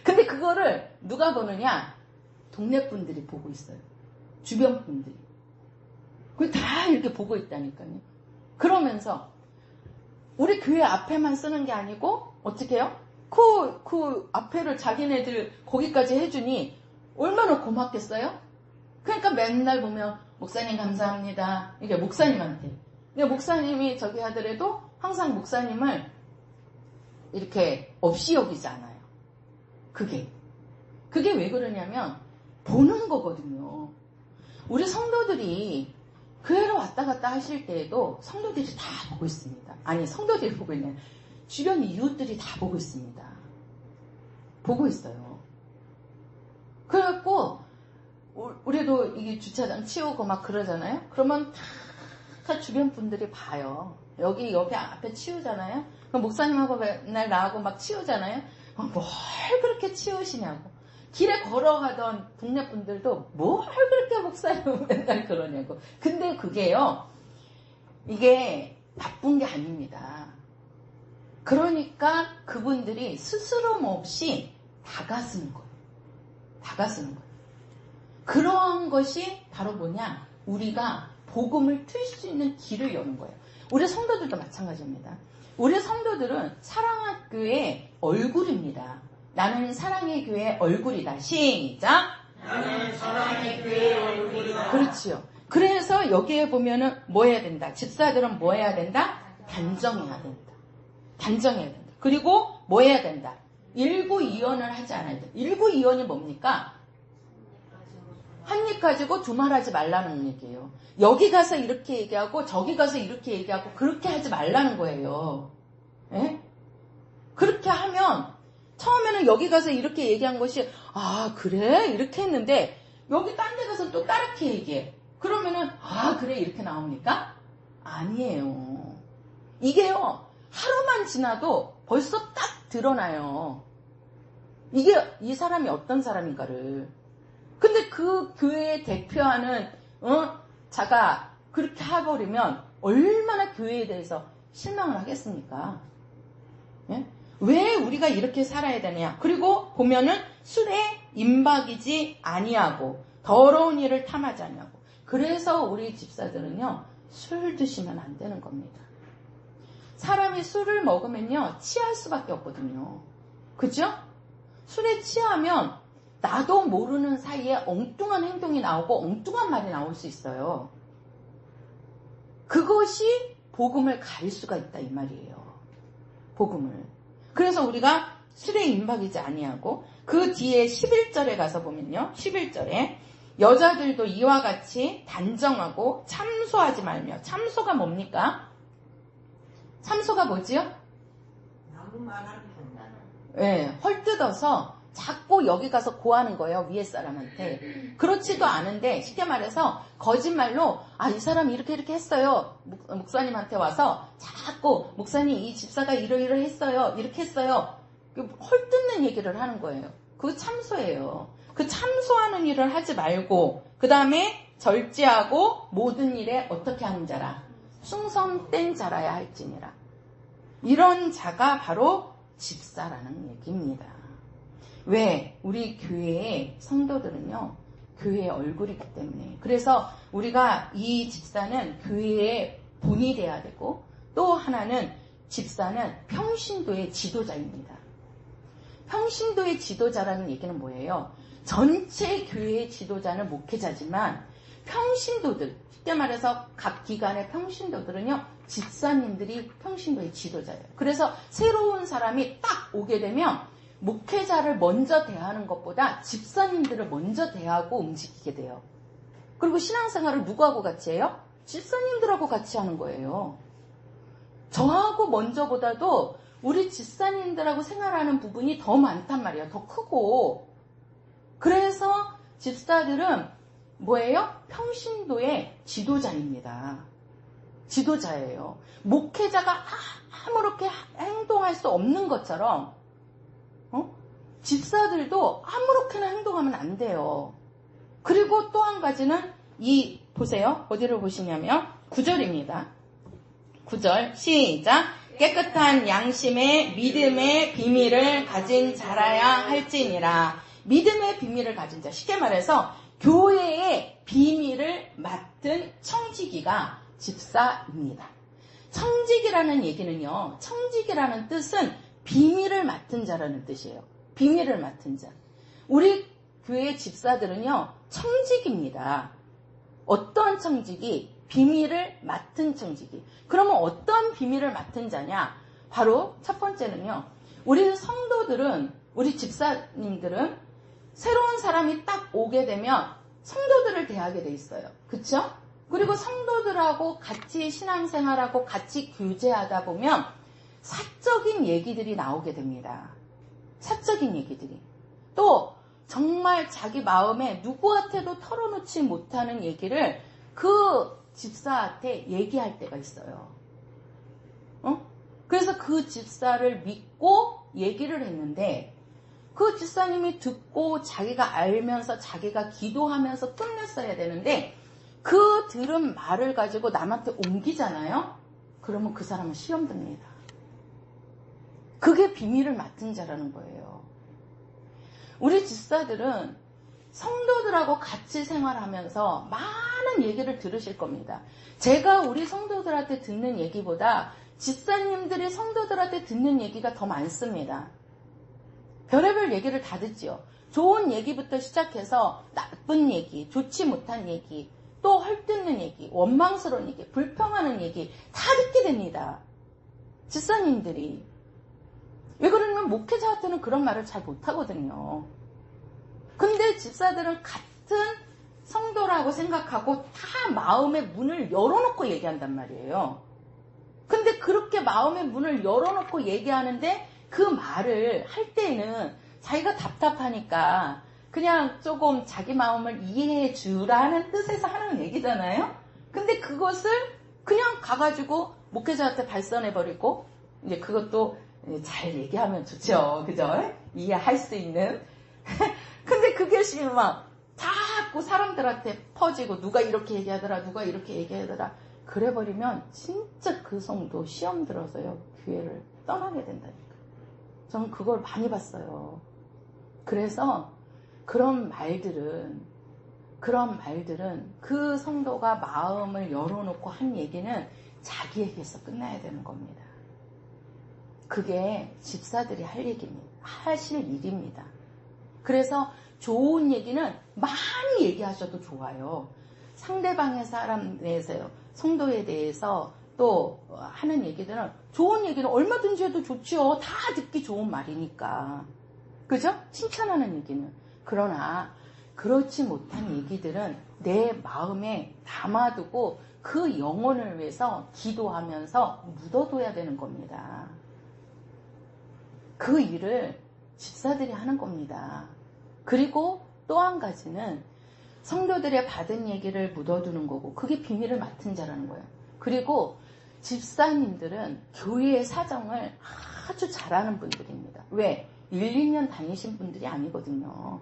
근데 그거를 누가 보느냐? 동네 분들이 보고 있어요. 주변 분들이. 그걸 다 이렇게 보고 있다니까요. 그러면서 우리 교회 앞에만 쓰는 게 아니고 어떻게 해요? 그 앞에를 자기네들 거기까지 해주니 얼마나 고맙겠어요? 그러니까 맨날 보면 목사님 감사합니다. 이게 목사님한테. 근데 목사님이 저기 하더라도 항상 목사님을 이렇게 없이 여기지 않아요. 그게 왜 그러냐면 보는 거거든요. 우리 성도들이 교회로 왔다 갔다 하실 때에도 성도들이 다 보고 있습니다. 아니 성도들이 보고 있네. 주변 이웃들이 다 보고 있습니다. 보고 있어요. 그래갖고 우리도 이게 주차장 치우고 막 그러잖아요. 그러면 다 주변 분들이 봐요. 여기 앞에 치우잖아요. 그럼 목사님하고 맨날 나하고 막 치우잖아요. 뭘 그렇게 치우시냐고. 길에 걸어가던 동네 분들도 뭘 그렇게 목사님 맨날 그러냐고. 근데 그게요. 이게 나쁜 게 아닙니다. 그러니까 그분들이 스스럼 없이 다가서는 거예요. 다가서는 거예요. 그러한 것이 바로 뭐냐? 우리가 복음을 틀 수 있는 길을 여는 거예요. 우리 성도들도 마찬가지입니다. 우리 성도들은 사랑학교의 얼굴입니다. 나는 사랑의 교회의 얼굴이다. 시작!
나는 사랑의 교회의 얼굴이다.
그렇지요. 그래서 여기에 보면은 뭐 해야 된다? 집사들은 뭐 해야 된다? 단정해야 된다. 단정해야 된다. 그리고 뭐 해야 된다? 일구이연을 하지 않아야 된다. 일구이연이 뭡니까? 한 입 가지고 두 말 하지 말라는 얘기예요. 여기 가서 이렇게 얘기하고 저기 가서 이렇게 얘기하고 그렇게 하지 말라는 거예요. 예? 그렇게 하면 처음에는 여기 가서 이렇게 얘기한 것이 아 그래? 이렇게 했는데 여기 딴 데 가서 또 다르게 얘기해. 그러면은 아 그래? 이렇게 나옵니까? 아니에요. 이게요. 하루만 지나도 벌써 딱 드러나요. 이게 이 사람이 어떤 사람인가를. 근데 그 교회에 대표하는 자가 그렇게 해버리면 얼마나 교회에 대해서 실망을 하겠습니까? 예? 왜 우리가 이렇게 살아야 되느냐? 그리고 보면은 술에 임박이지 아니하고 더러운 일을 탐하지 아니하고. 그래서 우리 집사들은요 술 드시면 안 되는 겁니다. 사람이 술을 먹으면요 취할 수밖에 없거든요. 그죠? 술에 취하면 나도 모르는 사이에 엉뚱한 행동이 나오고 엉뚱한 말이 나올 수 있어요. 그것이 복음을 가릴 수가 있다 이 말이에요. 복음을. 그래서 우리가 술에 임박이지 아니하고 그 뒤에 11절에 가서 보면요. 11절에 여자들도 이와 같이 단정하고 참소하지 말며. 참소가 뭡니까? 참소가 뭐지요?
아무 말 안 한다는.
네, 헐뜯어서 자꾸 여기 가서 고하는 거예요. 위에 사람한테. 그렇지도 않은데 쉽게 말해서 거짓말로 이 사람이 이렇게 했어요. 목사님한테 와서 자꾸 목사님 이 집사가 이러이러했어요. 이렇게 했어요. 헐뜯는 얘기를 하는 거예요. 그거 참소예요. 그 참소하는 일을 하지 말고 그 다음에 절제하고 모든 일에 어떻게 하는 자라? 충성된 자라야 할지니라. 이런 자가 바로 집사라는 얘기입니다. 왜? 우리 교회의 성도들은요, 교회의 얼굴이기 때문에. 그래서 우리가 이 집사는 교회의 본이 돼야 되고, 또 하나는 집사는 평신도의 지도자입니다. 평신도의 지도자라는 얘기는 뭐예요? 전체 교회의 지도자는 목회자지만, 평신도들, 쉽게 말해서 각 기관의 평신도들은요, 집사님들이 평신도의 지도자예요. 그래서 새로운 사람이 딱 오게 되면, 목회자를 먼저 대하는 것보다 집사님들을 먼저 대하고 움직이게 돼요. 그리고 신앙생활을 누구하고 같이 해요? 집사님들하고 같이 하는 거예요. 저하고 먼저보다도 우리 집사님들하고 생활하는 부분이 더 많단 말이에요. 더 크고. 그래서 집사들은 뭐예요? 평신도의 지도자입니다. 지도자예요. 목회자가 아무렇게 행동할 수 없는 것처럼 집사들도 아무렇게나 행동하면 안 돼요. 그리고 또 한 가지는 보세요. 어디를 보시냐면 9절입니다. 9절 시작. 깨끗한 양심의 믿음의 비밀을 가진 자라야 할지니라. 믿음의 비밀을 가진 자. 쉽게 말해서 교회의 비밀을 맡은 청지기가 집사입니다. 청지기라는 얘기는요. 청지기라는 뜻은 비밀을 맡은 자라는 뜻이에요. 비밀을 맡은 자. 우리 교회 집사들은요. 청지기입니다. 어떤 청지기? 비밀을 맡은 청지기. 그러면 어떤 비밀을 맡은 자냐? 바로 첫 번째는요. 우리 성도들은, 우리 집사님들은 새로운 사람이 딱 오게 되면 성도들을 대하게 돼 있어요. 그쵸? 그리고 성도들하고 같이 신앙생활하고 같이 교제하다 보면 사적인 얘기들이 나오게 됩니다. 사적인 얘기들이. 또 정말 자기 마음에 누구한테도 털어놓지 못하는 얘기를 그 집사한테 얘기할 때가 있어요. 그래서 그 집사를 믿고 얘기를 했는데 그 집사님이 듣고 자기가 알면서 자기가 기도하면서 끝냈어야 되는데 그 들은 말을 가지고 남한테 옮기잖아요. 그러면 그 사람은 시험 듭니다. 그게 비밀을 맡은 자라는 거예요. 우리 집사들은 성도들하고 같이 생활하면서 많은 얘기를 들으실 겁니다. 제가 우리 성도들한테 듣는 얘기보다 집사님들이 성도들한테 듣는 얘기가 더 많습니다. 별의별 얘기를 다 듣지요. 좋은 얘기부터 시작해서 나쁜 얘기, 좋지 못한 얘기, 또 헐뜯는 얘기, 원망스러운 얘기, 불평하는 얘기 다 듣게 됩니다. 집사님들이. 왜 그러냐면 목회자한테는 그런 말을 잘 못하거든요. 근데 집사들은 같은 성도라고 생각하고 다 마음의 문을 열어놓고 얘기한단 말이에요. 근데 그렇게 마음의 문을 열어놓고 얘기하는데 그 말을 할 때는 자기가 답답하니까 그냥 조금 자기 마음을 이해해 주라는 뜻에서 하는 얘기잖아요. 근데 그것을 그냥 가가지고 목회자한테 발선해버리고 이제 그것도 잘 얘기하면 좋죠. 그죠? 이해할 수 있는. 근데 그게 막 자꾸 사람들한테 퍼지고 누가 이렇게 얘기하더라 누가 이렇게 얘기하더라 그래버리면 진짜 그 성도 시험 들어서요 교회를 떠나게 된다니까. 저는 그걸 많이 봤어요. 그래서 그런 말들은 그 성도가 마음을 열어놓고 한 얘기는 자기에게서 끝나야 되는 겁니다. 그게 집사들이 할 얘기입니다. 하실 일입니다. 그래서 좋은 얘기는 많이 얘기하셔도 좋아요. 상대방의 사람 내에서요. 성도에 대해서 또 하는 얘기들은 좋은 얘기는 얼마든지 해도 좋지요. 다 듣기 좋은 말이니까. 그죠? 칭찬하는 얘기는. 그러나 그렇지 못한 얘기들은 내 마음에 담아두고 그 영혼을 위해서 기도하면서 묻어둬야 되는 겁니다. 그 일을 집사들이 하는 겁니다. 그리고 또 한 가지는 성도들의 받은 얘기를 묻어두는 거고 그게 비밀을 맡은 자라는 거예요. 그리고 집사님들은 교회의 사정을 아주 잘하는 분들입니다. 왜? 1, 2년 다니신 분들이 아니거든요.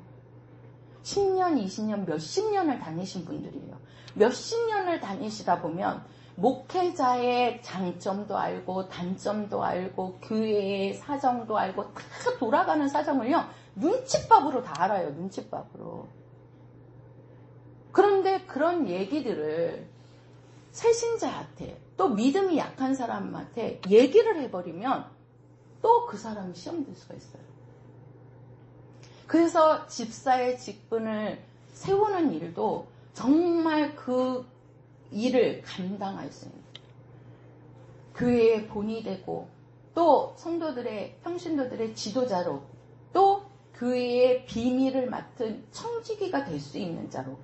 10년, 20년, 몇십 년을 다니신 분들이에요. 몇십 년을 다니시다 보면 목회자의 장점도 알고 단점도 알고 교회의 사정도 알고 다 돌아가는 사정을요. 눈칫밥으로 다 알아요. 눈칫밥으로. 그런데 그런 얘기들을 새신자한테 또 믿음이 약한 사람한테 얘기를 해버리면 또 그 사람이 시험 들 수가 있어요. 그래서 집사의 직분을 세우는 일도 정말 그 일을 감당할 수 있는 교회의 본이 되고 또 성도들의 평신도들의 지도자로 또 교회의 비밀을 맡은 청지기가 될 수 있는 자로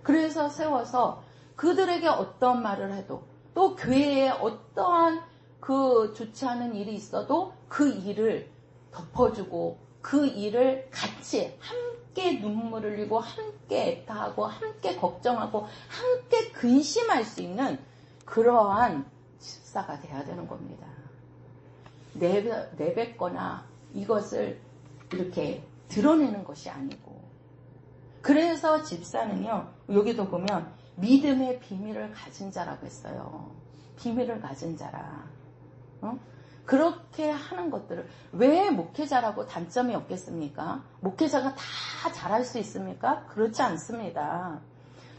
그래서 세워서 그들에게 어떤 말을 해도 또 교회에 어떠한 그 좋지 않은 일이 있어도 그 일을 덮어주고 그 일을 같이 함께 눈물을 흘리고 함께 애타하고 함께 걱정하고 함께 근심할 수 있는 그러한 집사가 돼야 되는 겁니다. 내뱉거나 이것을 이렇게 드러내는 것이 아니고 그래서 집사는요 여기도 보면 믿음의 비밀을 가진 자라고 했어요. 비밀을 가진 자라. 그렇게 하는 것들을 왜 목회자라고 단점이 없겠습니까? 목회자가 다 잘할 수 있습니까? 그렇지 않습니다.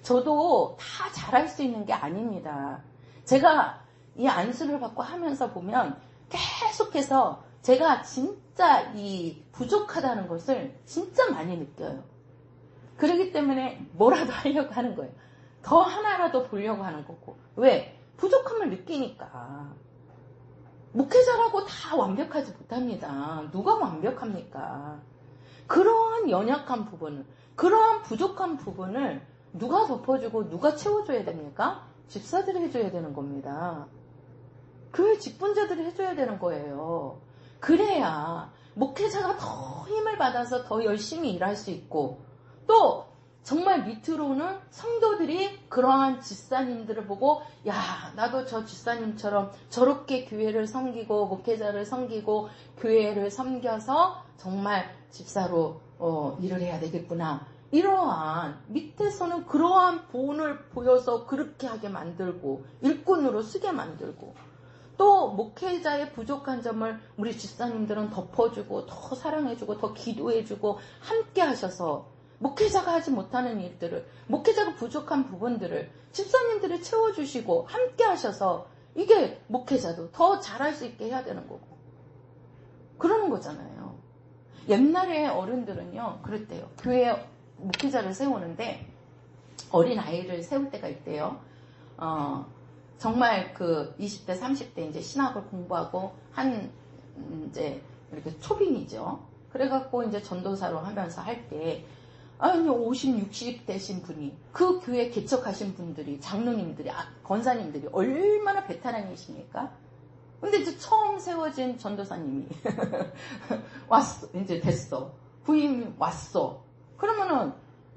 저도 다 잘할 수 있는 게 아닙니다. 제가 이 안수를 받고 하면서 보면 계속해서 제가 진짜 이 부족하다는 것을 진짜 많이 느껴요. 그렇기 때문에 뭐라도 하려고 하는 거예요. 더 하나라도 보려고 하는 거고. 왜? 부족함을 느끼니까. 목회자라고 다 완벽하지 못합니다. 누가 완벽합니까? 그러한 연약한 부분을, 그러한 부족한 부분을 누가 덮어주고 누가 채워줘야 됩니까? 집사들이 해줘야 되는 겁니다. 교회 직분자들이 해줘야 되는 거예요. 그래야 목회자가 더 힘을 받아서 더 열심히 일할 수 있고 또 정말 밑으로는 성도들이 그러한 집사님들을 보고 야 나도 저 집사님처럼 저렇게 교회를 섬기고 목회자를 섬기고 교회를 섬겨서 정말 집사로 일을 해야 되겠구나. 이러한 밑에서는 그러한 본을 보여서 그렇게 하게 만들고 일꾼으로 쓰게 만들고 또 목회자의 부족한 점을 우리 집사님들은 덮어주고 더 사랑해주고 더 기도해주고 함께 하셔서 목회자가 하지 못하는 일들을 목회자가 부족한 부분들을 집사님들이 채워주시고 함께 하셔서 이게 목회자도 더 잘할 수 있게 해야 되는 거고 그러는 거잖아요. 옛날에 어른들은요 그랬대요. 교회에 목회자를 세우는데 어린아이를 세울 때가 있대요. 정말 그 20대 30대 이제 신학을 공부하고 한 이제 이렇게 초빙이죠. 그래갖고 이제 전도사로 하면서 할 때 아니 50, 60 되신 분이 그 교회 개척하신 분들이 장로님들이 권사님들이 얼마나 베테랑이십니까? 근데 이제 처음 세워진 전도사님이 왔어. 이제 됐어. 부임이 왔어. 그러면은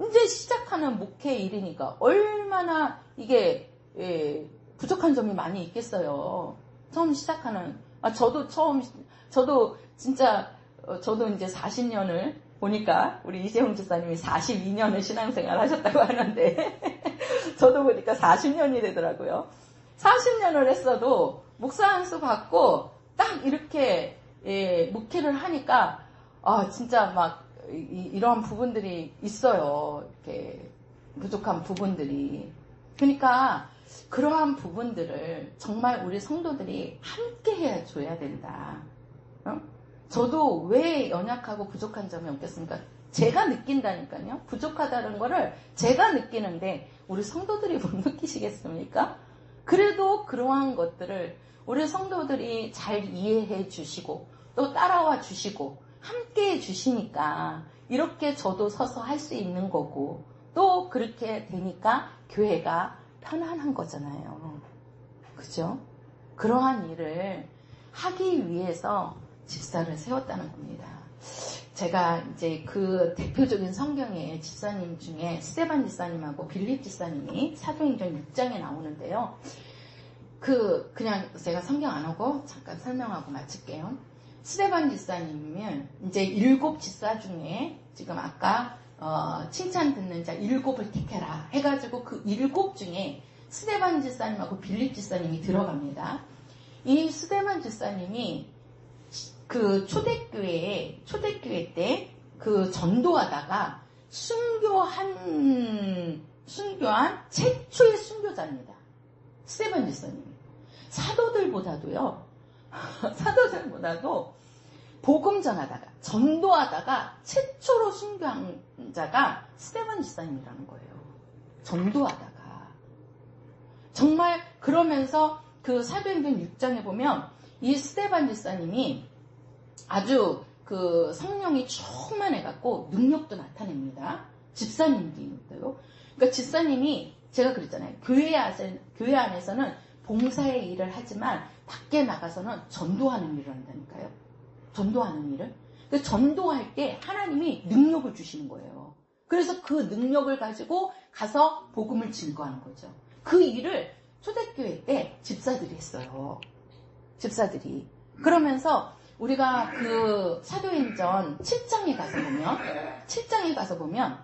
이제 시작하는 목회 일이니까 얼마나 이게 부족한 점이 많이 있겠어요. 처음 시작하는 저도 진짜 저도 이제 40년을 보니까 우리 이재용 집사님이 42년을 신앙생활 하셨다고 하는데 저도 보니까 40년이 되더라고요. 40년을 했어도 목사 안수 받고 딱 이렇게 목회를 하니까 진짜 막 이러한 부분들이 있어요. 이렇게 부족한 부분들이. 그러니까 그러한 부분들을 정말 우리 성도들이 함께 해줘야 된다. 저도 왜 연약하고 부족한 점이 없겠습니까? 제가 느낀다니까요. 부족하다는 거를 제가 느끼는데 우리 성도들이 못 느끼시겠습니까? 그래도 그러한 것들을 우리 성도들이 잘 이해해 주시고 또 따라와 주시고 함께 해 주시니까 이렇게 저도 서서 할 수 있는 거고 또 그렇게 되니까 교회가 편안한 거잖아요. 그죠? 그러한 일을 하기 위해서 집사를 세웠다는 겁니다. 제가 이제 그 대표적인 성경의 집사님 중에 스데반 집사님하고 빌립 집사님이 사도행전 6장에 나오는데요. 그냥 제가 성경 안 하고 잠깐 설명하고 마칠게요. 스데반 집사님은 이제 7 집사 중에 지금 아까 칭찬 듣는 자 7을 택해라 해가지고 그 7 중에 스데반 집사님하고 빌립 집사님이 들어갑니다. 이 스데반 집사님이 그 초대교회 때 그 전도하다가 순교한 최초의 순교자입니다. 스데반 집사님이. 사도들보다도 복음 전하다가 전도하다가 최초로 순교한 자가 스데반 집사님이라는 거예요. 전도하다가. 정말 그러면서 그 사도행전 6장에 보면 이 스데반 집사님이 아주 그 성령이 충만해갖고 능력도 나타냅니다. 집사님들도요. 그러니까 집사님이 제가 그랬잖아요. 교회 안에서는 봉사의 일을 하지만 밖에 나가서는 전도하는 일을 한다니까요. 전도하는 일을. 그 전도할 때 하나님이 능력을 주시는 거예요. 그래서 그 능력을 가지고 가서 복음을 증거하는 거죠. 그 일을 초대교회 때 집사들이 했어요. 집사들이. 그러면서 우리가 그 사도행전 7장에 가서 보면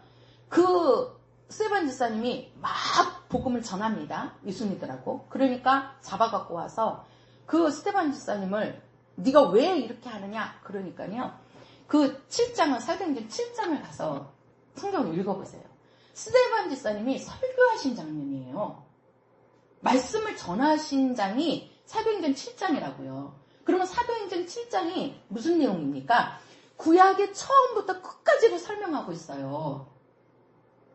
그 스데반 집사님이 막 복음을 전합니다. 예수님들하고. 그러니까 잡아갖고 와서 그 스데반 집사님을 네가 왜 이렇게 하느냐? 그러니까요. 그 7장은 사도행전 7장을 가서 성경을 읽어보세요. 스데반 집사님이 설교하신 장면이에요. 말씀을 전하신 장이 사도행전 7장이라고요. 그러면 사도행전 7장이 무슨 내용입니까? 구약의 처음부터 끝까지를 설명하고 있어요.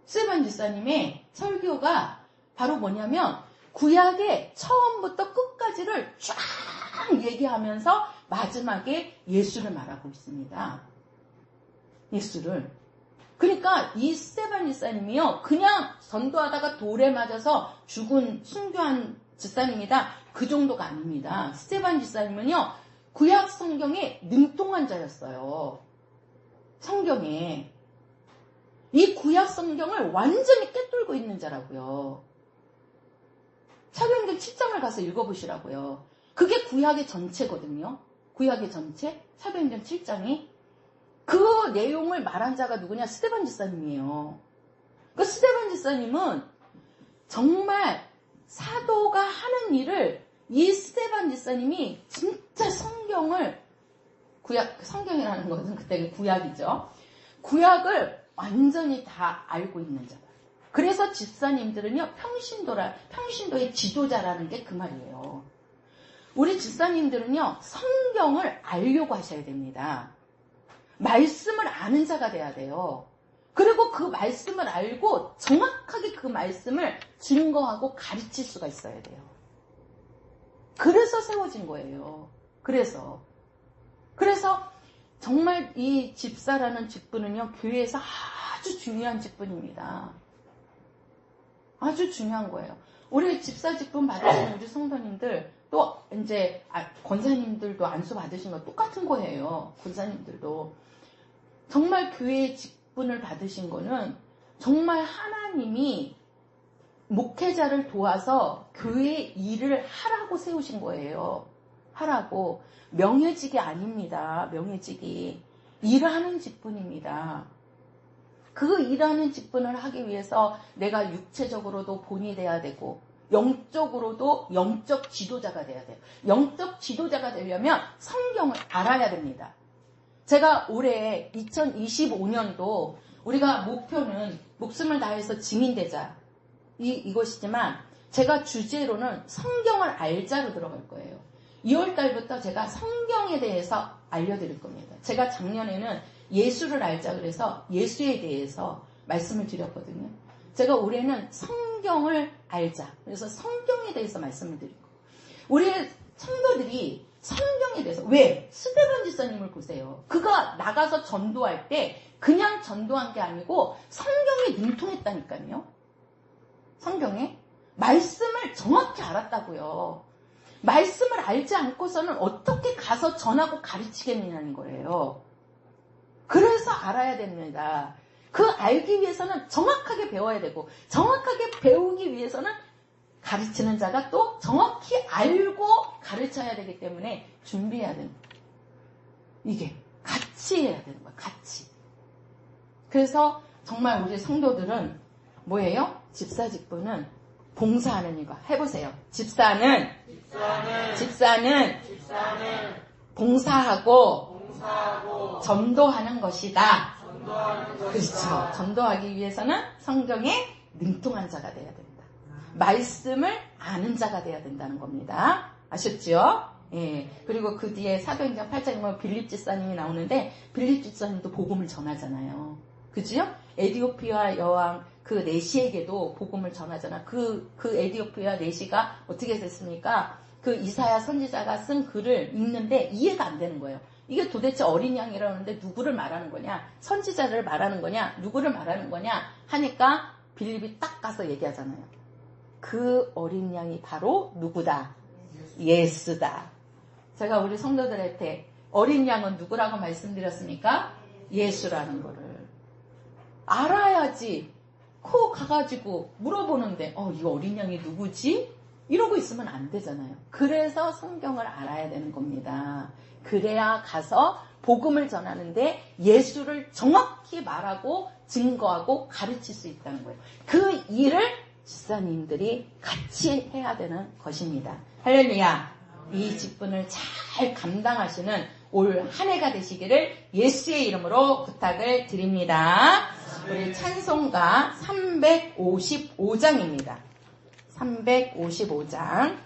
스데반 집사님의 설교가 바로 뭐냐면 구약의 처음부터 끝까지를 쫙 얘기하면서 마지막에 예수를 말하고 있습니다. 예수를. 그러니까 이 스데반 집사님이요. 그냥 전도하다가 돌에 맞아서 순교한 집사님이다. 그 정도가 아닙니다. 스데반 집사님은요. 구약 성경에 능통한 자였어요. 성경에. 이 구약 성경을 완전히 꿰뚫고 있는 자라고요. 사도행전 7장을 가서 읽어보시라고요. 그게 구약의 전체거든요. 구약의 전체. 사도행전 7장이. 그 내용을 말한 자가 누구냐? 스데반 집사님이에요. 그 스데반 집사님은 정말 사도가 하는 일을 이 스데반 집사님이 진짜 성경이라는 것은 그때 구약이죠. 구약을 완전히 다 알고 있는 자다. 그래서 집사님들은요, 평신도의 지도자라는 게 그 말이에요. 우리 집사님들은요, 성경을 알려고 하셔야 됩니다. 말씀을 아는 자가 돼야 돼요. 그리고 그 말씀을 알고 정확하게 그 말씀을 증거하고 가르칠 수가 있어야 돼요. 그래서 세워진 거예요. 그래서 정말 이 집사라는 직분은요, 교회에서 아주 중요한 직분입니다. 아주 중요한 거예요. 우리 집사 직분 받으시는 우리 성도님들, 또 이제 권사님들도 안수 받으신 거 똑같은 거예요. 권사님들도. 정말 교회의 직분을 받으신 거는 정말 하나님이 목회자를 도와서 교회 일을 하라고 세우신 거예요. 하라고. 명예직이 아닙니다. 명예직이. 일하는 직분입니다. 그 일하는 직분을 하기 위해서 내가 육체적으로도 본이 돼야 되고 영적으로도 영적 지도자가 돼야 돼요. 영적 지도자가 되려면 성경을 알아야 됩니다. 제가 올해 2025년도 우리가 목표는 목숨을 다해서 증인되자 이것이지만 제가 주제로는 성경을 알자로 들어갈 거예요. 2월달부터 제가 성경에 대해서 알려드릴 겁니다. 제가 작년에는 예수를 알자 그래서 예수에 대해서 말씀을 드렸거든요. 제가 올해는 성경을 알자. 그래서 성경에 대해서 말씀을 드리고 우리 성도들이 성경에 대해서 왜? 스데반 집사님을 보세요. 그가 나가서 전도할 때 그냥 전도한 게 아니고 성경에 능통했다니까요. 성경에 말씀을 정확히 알았다고요. 말씀을 알지 않고서는 어떻게 가서 전하고 가르치겠느냐는 거예요. 그래서 알아야 됩니다. 그 알기 위해서는 정확하게 배워야 되고 정확하게 배우기 위해서는 가르치는 자가 또 정확히 알고 가르쳐야 되기 때문에 준비해야 됩니다. 이게 같이 해야 되는 거야. 같이. 그래서 정말 우리 성도들은 뭐예요? 집사 직분은 봉사하는 일과 해보세요. 집사는 봉사하고 전도하는 것이다. 그렇죠. 전도하기 위해서는 성경에 능통한 자가 돼야 된다. 말씀을 아는 자가 돼야 된다는 겁니다. 아셨죠? 예. 그리고 그 뒤에 사도행전 8장에 보면 빌립 집사님이 나오는데 빌립 집사님도 복음을 전하잖아요. 그지요? 에디오피아 여왕 그 내시에게도 복음을 전하잖아. 그 에디오피아 내시가 어떻게 됐습니까? 그 이사야 선지자가 쓴 글을 읽는데 이해가 안 되는 거예요. 이게 도대체 어린 양이라는데 누구를 말하는 거냐? 선지자를 말하는 거냐? 누구를 말하는 거냐? 하니까 빌립이 딱 가서 얘기하잖아요. 그 어린 양이 바로 누구다? 예수다. 제가 우리 성도들한테 어린 양은 누구라고 말씀드렸습니까? 예수라는 거를 알아야지. 코 가가지고 물어보는데 이 어린 양이 누구지? 이러고 있으면 안 되잖아요. 그래서 성경을 알아야 되는 겁니다. 그래야 가서 복음을 전하는데 예수를 정확히 말하고 증거하고 가르칠 수 있다는 거예요. 그 일을 집사님들이 같이 해야 되는 것입니다. 할렐루야. 이 직분을 잘 감당하시는 올 한 해가 되시기를 예수의 이름으로 부탁을 드립니다. 우리 찬송가 355장입니다. 355장